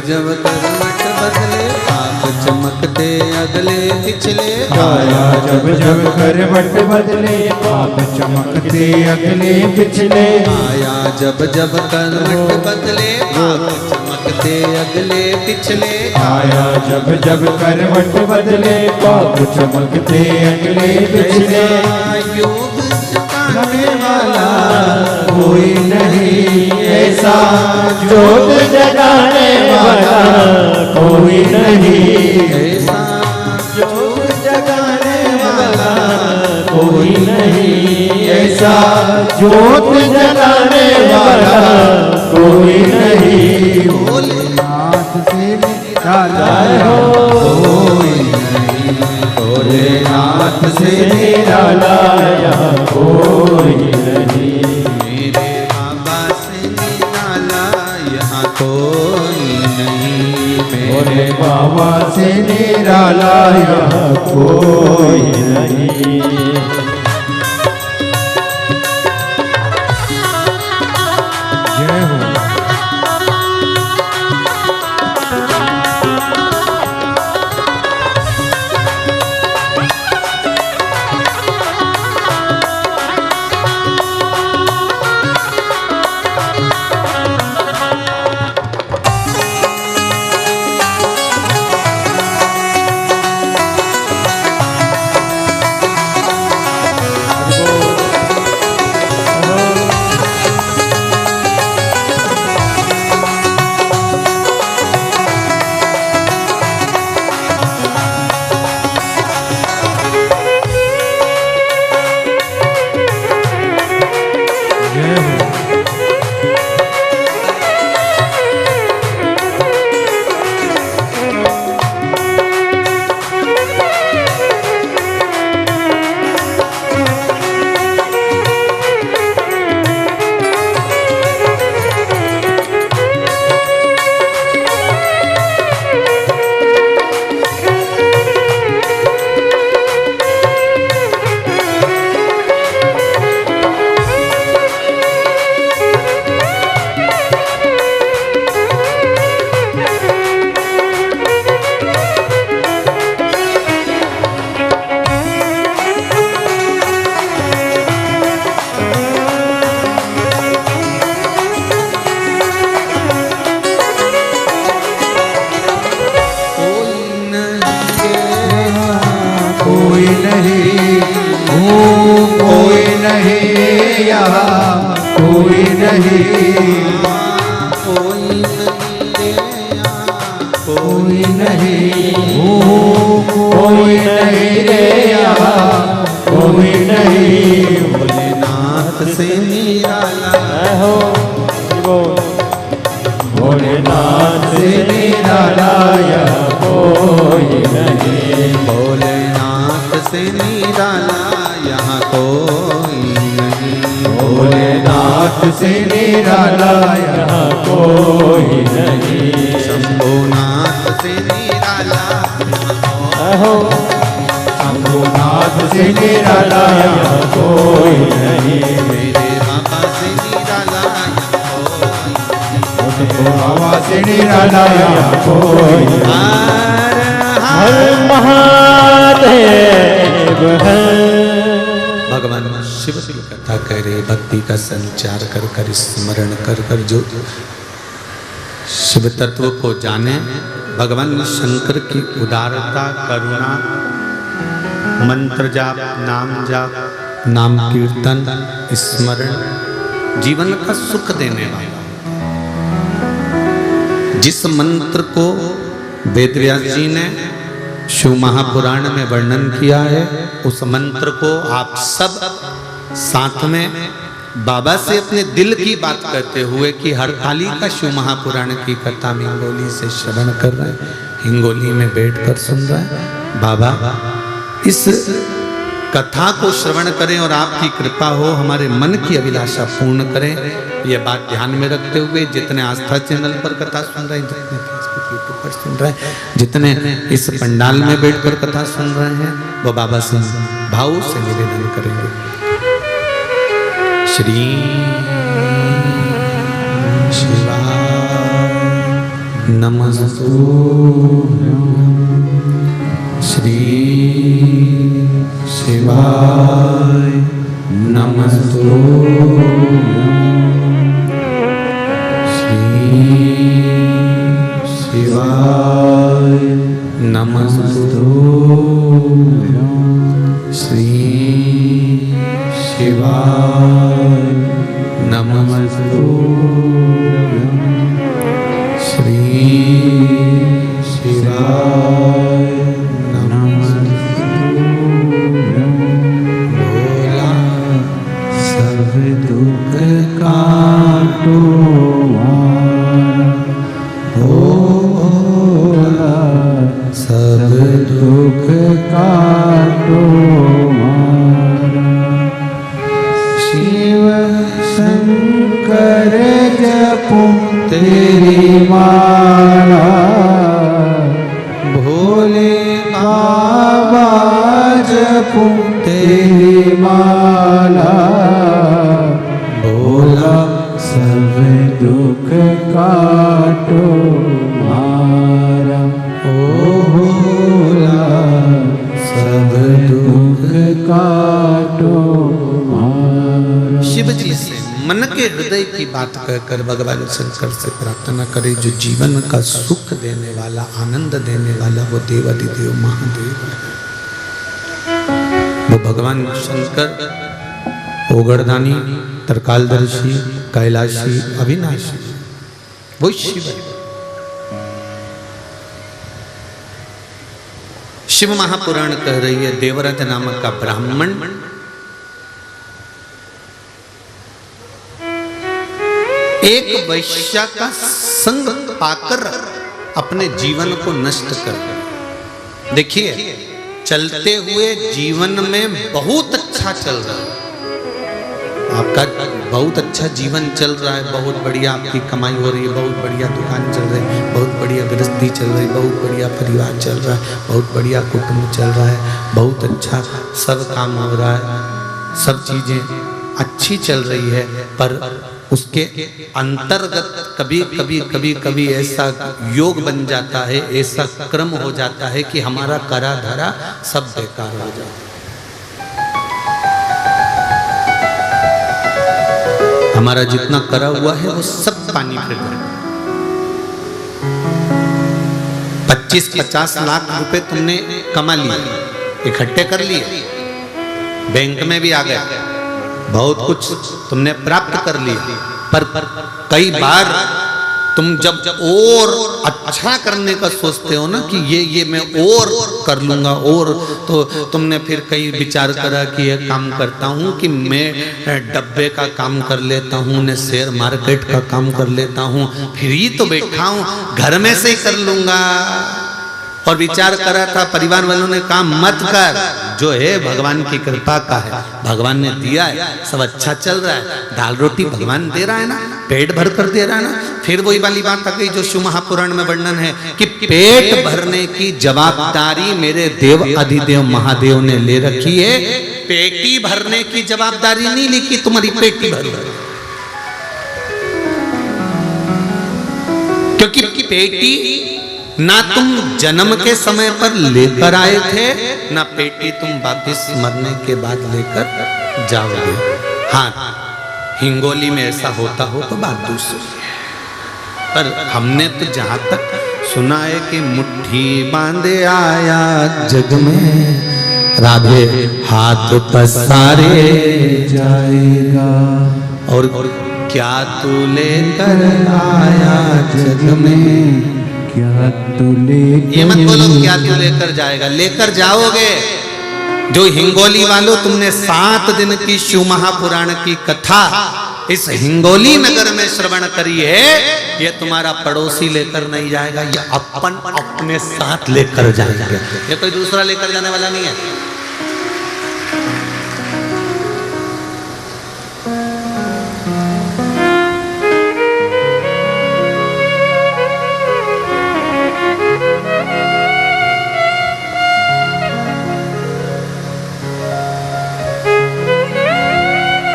Speaker 1: जब करवट बदले आप चमकते अगले पिछले।
Speaker 2: आया जब जब करवट बदले आप चमकते अगले पिछले।
Speaker 1: आया जब जब करवट बदले आप चमकते अगले पिछले।
Speaker 2: आया जब जब करवट बदले आप चमकते अगले पिछले।
Speaker 1: योग जगाने वाला
Speaker 2: कोई नहीं। ऐसा जोत जगाने वाला कोई नहीं।
Speaker 1: ऐसा
Speaker 2: जोत जगाने वाला कोई नहीं। ऐसा जोत जगाने वाला कोई नहीं।
Speaker 1: भोलेनाथ से निराला
Speaker 2: कोई नहीं। भोलेनाथ से निराला यहाँ कोई नहीं।
Speaker 1: मेरे बाबा से निराला यहाँ कोई नहीं।
Speaker 2: मेरे बाबा से निराला यहाँ कोई नहीं। जय हो नहीं,
Speaker 1: कोई नहीं रे यहाँ,
Speaker 2: कोई नहीं, कोई नहीं रे यहाँ, कोई नहीं।
Speaker 1: भोलेनाथ से निराला,
Speaker 2: हो भोलेनाथ से निराला यहाँ कोई नहीं,
Speaker 1: भोलेनाथ से निराला यहाँ कोई नहीं,
Speaker 2: भोलेनाथ से निराला यहाँ कोई नहीं।
Speaker 1: शंभुनाथ से निराला,
Speaker 2: हो शंभुनाथ से निराला यहाँ कोई नहीं,
Speaker 1: मेरे बाबा से निराला यहाँ कोई
Speaker 2: बाबा से निराला यहाँ कोई नहीं। हर महादेव है।
Speaker 1: भगवान शिव की कथा करे, भक्ति का संचार कर कर, स्मरण कर कर जो शिव तत्व को जाने, भगवान शंकर की उदारता, करुणा, मंत्र जाप, नाम कीर्तन, स्मरण जीवन का सुख देने वाला। जिस मंत्र को वेदव्यास जी ने शिव महापुराण में वर्णन किया है, उस मंत्र को आप सब साथ में बाबा से अपने दिल की बात करते हुए कि हरतालिका शिव महापुराण की कथा में हिंगोली से श्रवण कर रहे हैं, हिंगोली में बैठकर सुन रहे हैं। बाबा इस कथा को श्रवण करें और आपकी कृपा हो, हमारे मन की अभिलाषा पूर्ण करें। ये बात ध्यान में रखते हुए जितने आस्था चैनल पर कथा सुन रहे हैं, जितने फेसबुक यूट्यूब पर सुन रहे हैं, जितने इस पंडाल में बैठकर कथा सुन रहे हैं, वो बाबा से भाव से निवेदन करेंगे। श्री शिवाय नमस्तु, श्री शिवाय नमस्तु, श्री शिवाय नमस्तु, श्री शिवाय नमस्तु, श्री शिवाय नमस्तु। भोला सब दुख काटो भोला सब दुख काटो शिव शंकर जपू तेरी माला, भोले बाबा जपू तेरी माला, भोला
Speaker 2: सब दुख काटो मारा,
Speaker 1: ओ भोला सब दुख
Speaker 2: काटो मारा।
Speaker 1: शिव जी से मन के हृदय की बात कहकर भगवान शंकर से प्रार्थना करे। जो जीवन का सुख देने वाला, आनंद देने वाला, वो देवाधिदेव महादेव है। वो भगवान शंकर ओगरदानी, तरकालदर्शी, कैलाशी, अविनाशी, वो शिव है। शिव महापुराण कह रही है, देवराज नामक का ब्राह्मण एक वैश्या का संग पाकर अपने जीवन को नष्ट कर। देखिए, चलते हुए जीवन में बहुत अच्छा चल रहा है, आपका बहुत अच्छा जीवन चल रहा है, बहुत बढ़िया आपकी कमाई हो रही है, बहुत बढ़िया दुकान चल रही है, बहुत बढ़िया गृहस्थी चल रही है, बहुत बढ़िया परिवार चल रहा है, बहुत बढ़िया कुटुंब चल रहा है, बहुत अच्छा सब काम हो रहा है, सब चीजें अच्छी चल रही है। पर उसके अंतर्गत कभी ऐसा योग बन जाता है, ऐसा क्रम हो जाता है कि हमारा करा धरा सब बेकार हो जाता है। हमारा जितना करा हुआ है वो सब पानी फिर गया। 25-50 लाख रुपए तुमने कमा लिए, इकट्ठे कर लिए, बैंक में भी आ गए, बहुत कुछ तुमने प्राप्त कर लिया, पर कई बार तुम जब और अच्छा करने का सोचते हो ना कि ये मैं और कर लूंगा, और तो तुमने फिर कई विचार करा कि ये काम करता हूँ कि मैं डब्बे का काम कर लेता हूँ, ने शेयर मार्केट का काम कर लेता हूँ, फ्री तो बैठा हूँ घर में से ही कर लूंगा। और विचार करा था, परिवार वालों ने कहा मत कर, जो है भगवान की कृपा का है, भगवान ने दिया है, सब अच्छा चल रहा है, दाल रोटी भगवान दे रहा है ना, पेट भर कर दे रहा है ना। फिर वही वाली बात आ गई जो शिव महापुराण में वर्णन है कि पेट भरने की जवाबदारी मेरे देव अधिदेव महादेव ने ले रखी है, पेटी भरने की जवाबदारी नहीं लिखी तुम्हारी पेटी भर, क्योंकि पेटी ना तुम जन्म के समय पर लेकर आए थे, ना पेटी तुम वापिस मरने के बाद लेकर जाओगे। हाँ, हिंगोली में ऐसा होता हो तो बात दूसरी है, पर हमने तो जहां तक सुना है कि मुट्ठी बांधे आया जग में, राधे हाथ पसारे जाएगा, और क्या तू लेकर आया जग में,
Speaker 2: क्या तू लेकर,
Speaker 1: ये मत बोलो क्या तू लेकर जाएगा, लेकर जाओगे। जो हिंगोली वालों, तुमने 7 दिन की शिव महापुराण की कथा इस हिंगोली नगर में श्रवण करी है, ये तुम्हारा पड़ोसी लेकर नहीं जाएगा, ये अपन अपने साथ लेकर जाएंगे, ये कोई दूसरा लेकर जाने वाला नहीं है।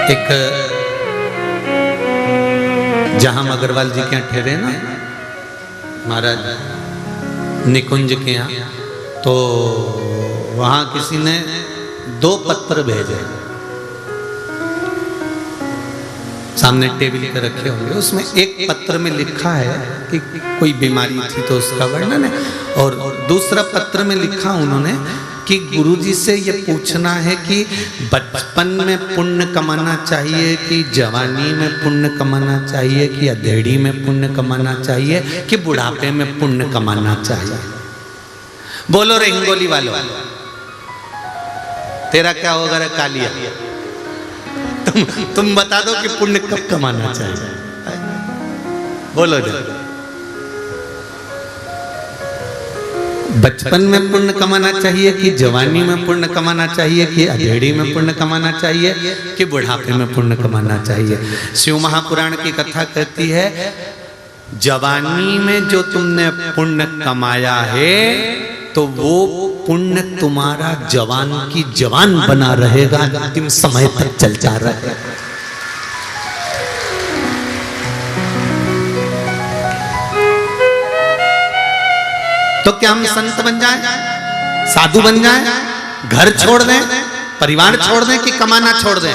Speaker 1: एक जहां अग्रवाल जी के यहाँ ठहरे ना महाराज निकुंज के यहाँ, तो वहां किसी ने 2 पत्र भेजे, सामने टेबल पे रखे होंगे, उसमें एक पत्र में लिखा है कि कोई बीमारी थी तो उसका वर्णन है, और दूसरा पत्र में लिखा उन्होंने कि गुरुजी से ये पूछना है कि बचपन में पुण्य कमाना चाहिए कि जवानी में पुण्य कमाना चाहिए कि अधेड़ी में पुण्य कमाना चाहिए कि बुढ़ापे में पुण्य कमाना चाहिए। बोलो रे हिंगोली वालों, तेरा क्या होगा रे कालिया, तुम बता दो कि पुण्य कब कमाना चाहिए, बोलो जरा। बचपन में पुण्य कमाना चाहिए कि जवानी में पुण्य कमाना चाहिए कि अधेड़ी में पुण्य कमाना चाहिए कि बुढ़ापे में पुण्य कमाना चाहिए। शिव महापुराण की कथा कहती है, जवानी में जो तुमने पुण्य कमाया है तो वो पुण्य तुम्हारा जवान की जवान बना रहेगा, अंतिम समय तक चलता रहेगा। तो क्या हम संत बन जाएं, साधु बन जाएं, घर छोड़ दें, परिवार छोड़ दें कि कमाना छोड़ दें?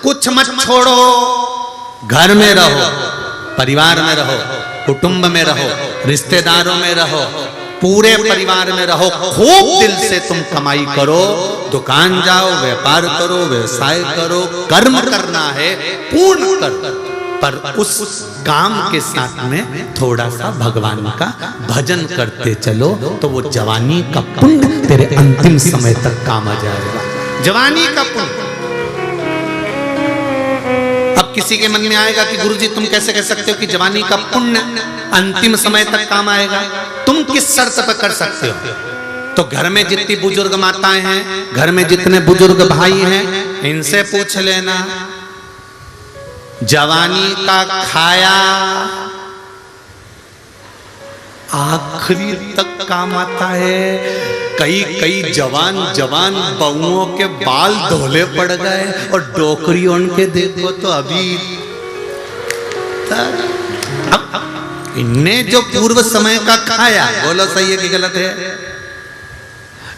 Speaker 1: कुछ मत छोड़ो, घर में रहो, परिवार में रहो, कुटुंब में रहो, रिश्तेदारों में रहो, पूरे परिवार में रहो, खूब दिल से तुम कमाई करो, दुकान जाओ, व्यापार करो, व्यवसाय करो, कर्म करना है पूर्ण कर, पर उस काम के साथ में थोड़ा सा भगवान का भजन करते चलो, तो वो जवानी का पुण्य तेरे अंतिम समय तक काम आ जाएगा। जवानी का पुण्य। अब किसी के मन में आएगा कि गुरुजी तुम कैसे कह सकते हो कि जवानी का पुण्य अंतिम समय तक काम आएगा? तुम किस शर्त पर कर सकते हो? तो घर में जितनी बुजुर्ग माताएं हैं, घर में जितने बुजुर्ग भाई हैं, इनसे पूछ लेना, जवानी का खाया आखिरी तक काम आता है। कई जवान बहुओं के बाल धोले पड़ गए और डोकरी उनके देखो तो अभी अब इनने जो पूर्व समय का खाया, बोलो सही है कि गलत है?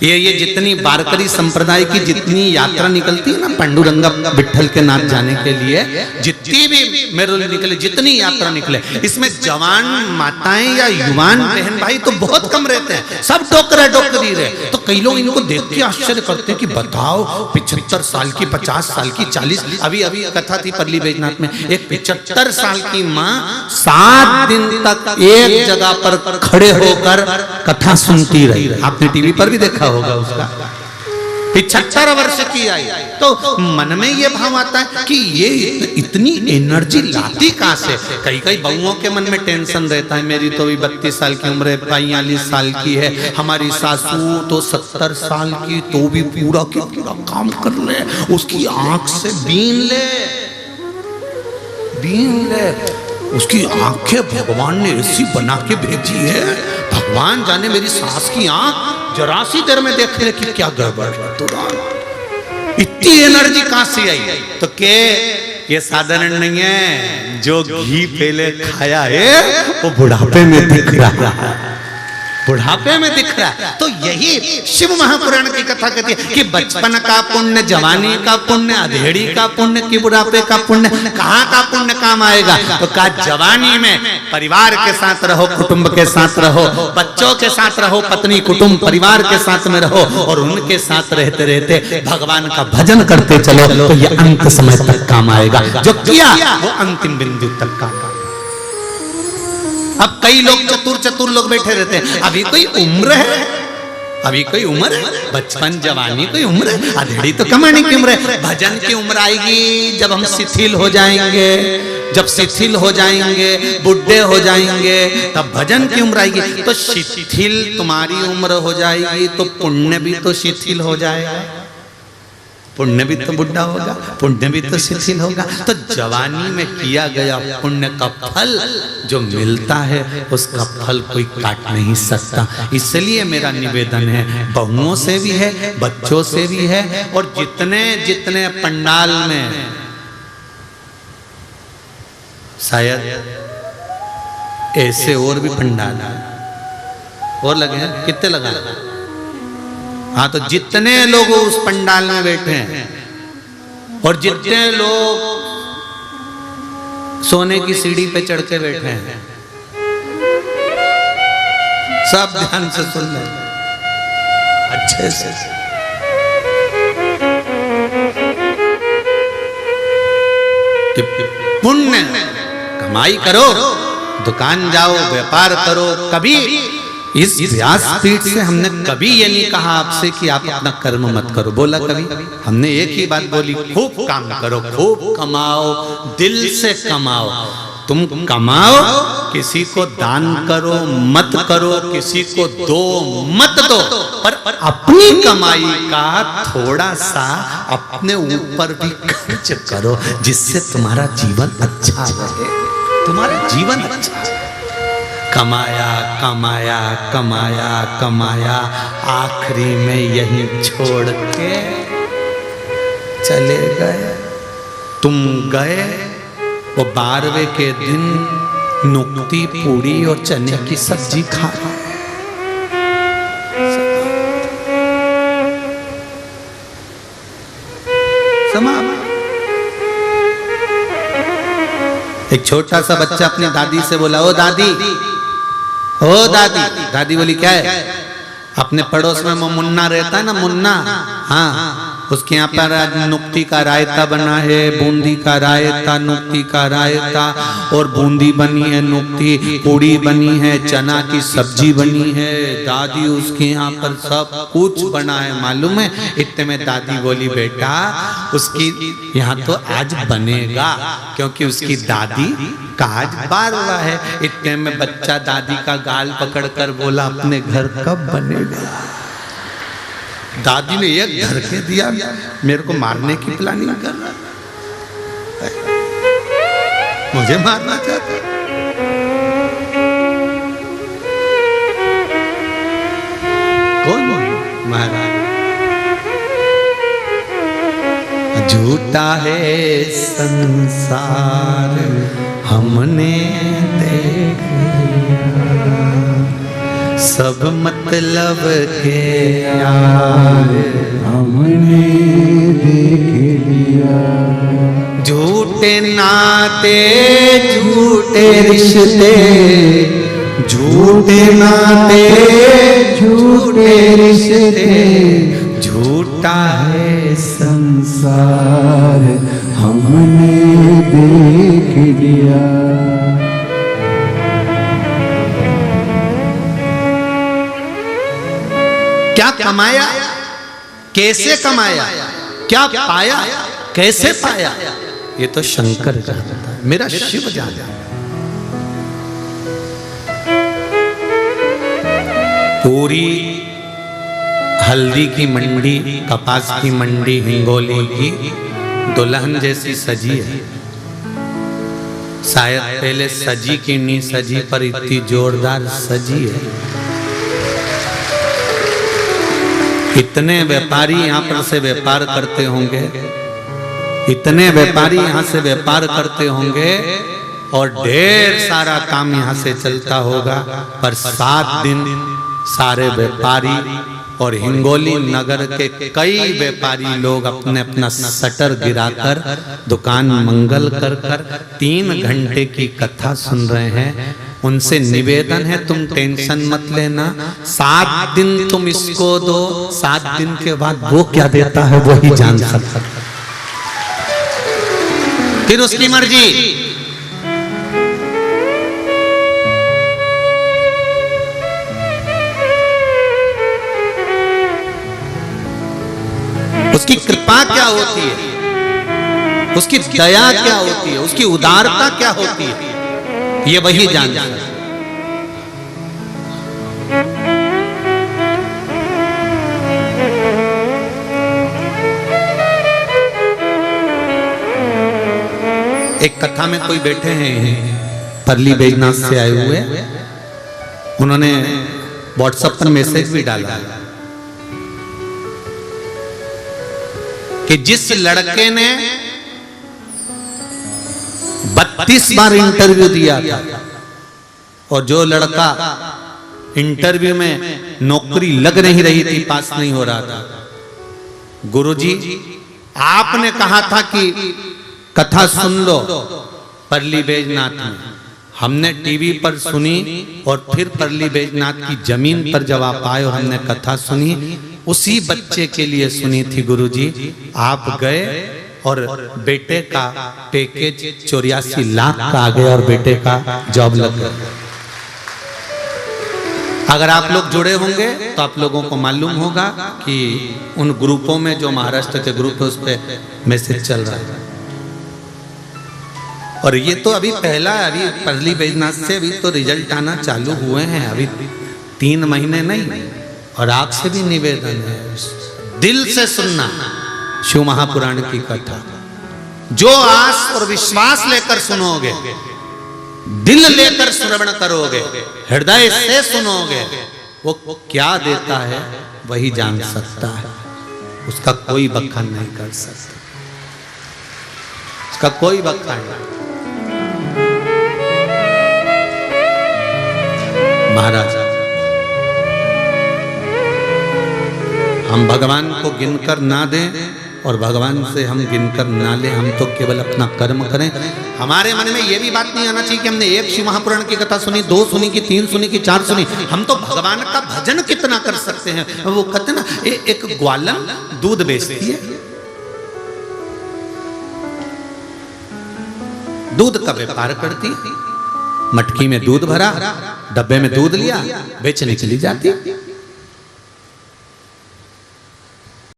Speaker 1: ये जितनी वारकरी संप्रदाय की जितनी यात्रा निकलती है ना पांडुरंगा विठल के नाथ जाने के लिए, जितनी भी मेरे निकले, जितनी यात्रा निकले, इसमें जवान माताएं या युवान बहन भाई तो बहुत कम रहते हैं, सब डोकरे डोकरी रहे। तो कई लोग इनको देख के आश्चर्य करते हैं कि बताओ 75 साल की, 50 साल की, 40, अभी कथा थी परली बैजनाथ में, एक 75 साल की माँ 7 दिन तक एक जगह पर खड़े होकर कथा सुनती रही। आपने टीवी पर भी देखा होगा उसका, 75 वर्ष की आई। तो मन में ये भाव आता है कि ये इतनी एनर्जी लाती कहां से। कई बहुओं के मन में टेंशन रहता है, मेरी तो भी 32 साल की उम्र है, 42 साल की है, हमारी सासू तो 70 साल की, तो भी पूरा के पूरा काम कर ले, उसकी आंख से बीन ले, उसकी आंखें भगवान ने ऐसी बना के भेजी है, भगवान जाने मेरी सास की आंख जरा सी देर में देख ले कि क्या गड़बड़ है, तुरंत इतनी एनर्जी कहां से आई। तो के ये साधारण नहीं है, जो घी पहले खाया है वो बुढ़ापे में दिख रहा है, बुढ़ापे में दिख रहा है। तो यही शिव महापुराण की कथा कहती है कि बचपन का पुण्य, जवानी का पुण्य, अधेड़ी का पुण्य, कि बुढ़ापे का पुण्य, कहाँ का पुण्य काम आएगा। तो कहा जवानी में परिवार के साथ रहो, कुटुंब के साथ रहो, बच्चों के साथ रहो, पत्नी कुटुंब परिवार के साथ में रहो, और उनके साथ रहते रहते भगवान का भजन करते चलो, तो ये अंत समय तक काम आएगा। जो किया वो अंतिम बिंदु तक काम। अब कई लोग चतुर लोग बैठे रहते हैं, अभी कोई उम्र है, अभी कोई उम्र है, बचपन जवानी कोई उम्र है, अधेड़ी तो कमाने की उम्र है। भजन की उम्र आएगी जब हम शिथिल हो जाएंगे, जब शिथिल हो जाएंगे, बुढ़े हो जाएंगे, तब भजन की उम्र आएगी। तो शिथिल तुम्हारी उम्र हो जाएगी तो पुण्य भी तो शिथिल हो जाएगा, पुण्य भी तो बुढ़ा होगा, पुण्य भी तो शिथिल होगा। तो जवानी में किया गया पुण्य का फल जो मिलता है, उसका फल कोई काट नहीं सकता। इसलिए मेरा निवेदन है, बहुओं से भी है, बच्चों से भी है, और जितने जितने पंडाल में शायद ऐसे और भी पंडाल और लगे हैं, कितने लगा? हाँ, तो जितने लोग उस पंडाल में बैठे हैं और जितने लोग सोने की सीढ़ी पे चढ़ के बैठे हैं, सब ध्यान से सुन ले अच्छे से। पुण्य कमाई करो, दुकान जाओ, व्यापार करो। कभी इस व्यासपीठ से हमने कभी ये नहीं कहा आपसे कि आप अपना कर्म मत करो, बोला कभी? हमने एक ही बात बोली, खूब काम करो, खूब कमाओ, दिल से कमाओ। तुम कमाओ, किसी को दान करो मत करो, किसी को दो मत दो, पर अपनी कमाई का थोड़ा सा अपने ऊपर भी खर्च करो, जिससे तुम्हारा जीवन अच्छा रहे, तुम्हारा जीवन अच्छा रहे। कमाया कमाया कमाया कमाया, आखिरी में यहीं छोड़ के चले गए। तुम गए, वो 12वें के दिन नुक्ती, पूड़ी और चने की सब्जी खा रहे। एक छोटा सा बच्चा अपनी दादी से बोला, ओ दादी, ओ दादी। दादी बोली क्या है? अपने पड़ोस में वो मुन्ना रहता है ना, मुन्ना, हाँ, उसके यहाँ पर आज नुक्ती का रायता बना है, बूंदी का रायता, नुक्ती का रायता, और बूंदी बनी है, नुक्ती, पूड़ी बनी है, चना की सब्जी बनी है। दादी उसके यहाँ पर सब कुछ बना है, मालूम है? इतने में दादी बोली, बेटा उसकी यहाँ तो आज बनेगा, क्योंकि उसकी दादी का आज 12वां है। इतने में बच्चा दादी का गाल पकड़कर बोला, अपने घर कब बनेगा? दादी ने एक घर के दिया, मेरे को मारने की प्लानिंग कर रहा था, मुझे मारना चाहता। कौन मारा? झूठा है संसार हमने देख लिया, सब मतलब के यार
Speaker 2: हमने देख लिया।
Speaker 1: झूठे नाते झूठे रिश्ते, झूठे नाते झूठे रिश्ते, झूठा है
Speaker 2: संसार हमने देख लिया।
Speaker 1: क्या कमाया, कैसे कमाया, क्या पाया, कैसे पाया, ये तो शंकर जानता है, मेरा शिव जानता है। पूरी हल्दी की मंडी, कपास की मंडी, हिंगोली की दुल्हन जैसी सजी है। शायद पहले सजी की नहीं सजी, पर इतनी जोरदार सजी है। इतने व्यापारी यहाँ पर से व्यापार करते होंगे, इतने व्यापारी यहाँ से व्यापार करते होंगे और ढेर सारा काम यहाँ से चलता होगा, पर 7 दिन सारे व्यापारी और हिंगोली नगर के कई व्यापारी लोग अपने अपना शटर गिराकर दुकान मंगल कर 3 घंटे की कथा सुन रहे हैं। उनसे निवेदन है, तुम टेंशन मत लेना, 7 दिन तुम इसको दो, 7 दिन के बाद वो क्या देता है वही जान सकता, फिर उसकी मर्जी। उसकी कृपा क्या होती है, उसकी दया क्या होती है, उसकी उदारता क्या होती है, ये वही जानता है। एक कथा में कोई बैठे हैं परली बैजनाथ से आए हुए, उन्होंने व्हाट्सएप पर मैसेज भी डाला कि जिस लड़के ने 32 बार इंटरव्यू दिया था और जो लड़का इंटरव्यू में नौकरी लग नहीं रही थी, पास नहीं हो रहा था, गुरुजी आपने कहा था कि कथा सुन लो परली बैजनाथ में। हमने टीवी पर सुनी और फिर परली बैजनाथ की जमीन पर जब आप आए और हमने कथा सुनी, उसी बच्चे के लिए सुनी थी गुरुजी। आप गए और बेटे का पैकेज 84 लाख का आ गया और बेटे का जॉब लग गया। अगर आप लोग जुड़े होंगे तो आप लोगों को मालूम होगा कि उन ग्रुपों में जो महाराष्ट्र के ग्रुप है उस पर मैसेज चल रहा है। और ये तो अभी पहला, अभी परली बैजनाथ से अभी तो रिजल्ट आना चालू हुए हैं, अभी 3 महीने नहीं। और आपसे भी निवेदन है, दिल से सुनना शिव महापुराण की कथा। जो आस और विश्वास लेकर सुनोगे, दिल लेकर श्रवण करोगे, हृदय से सुनोगे, वो क्या देता है वही जान सकता है। उसका कोई बखान नहीं कर सकता, उसका कोई बखान नहीं। महाराज, हम भगवान को गिनकर ना दें और भगवान से हम गिनकर ना लें, हम तो केवल अपना कर्म करें। हमारे मन में ये भी बात नहीं आना चाहिए कि हमने 1 शिव महापुराण की कथा सुनी, 2 सुनी कि 3 सुनी कि 4 सुनी। हम तो भगवान का भजन कितना कर सकते हैं। वो कहते ना, एक ग्वालन दूध बेचती है, दूध का व्यापार करती, मटकी में दूध भरा, डब्बे में दूध लिया, बेचने चली जाती।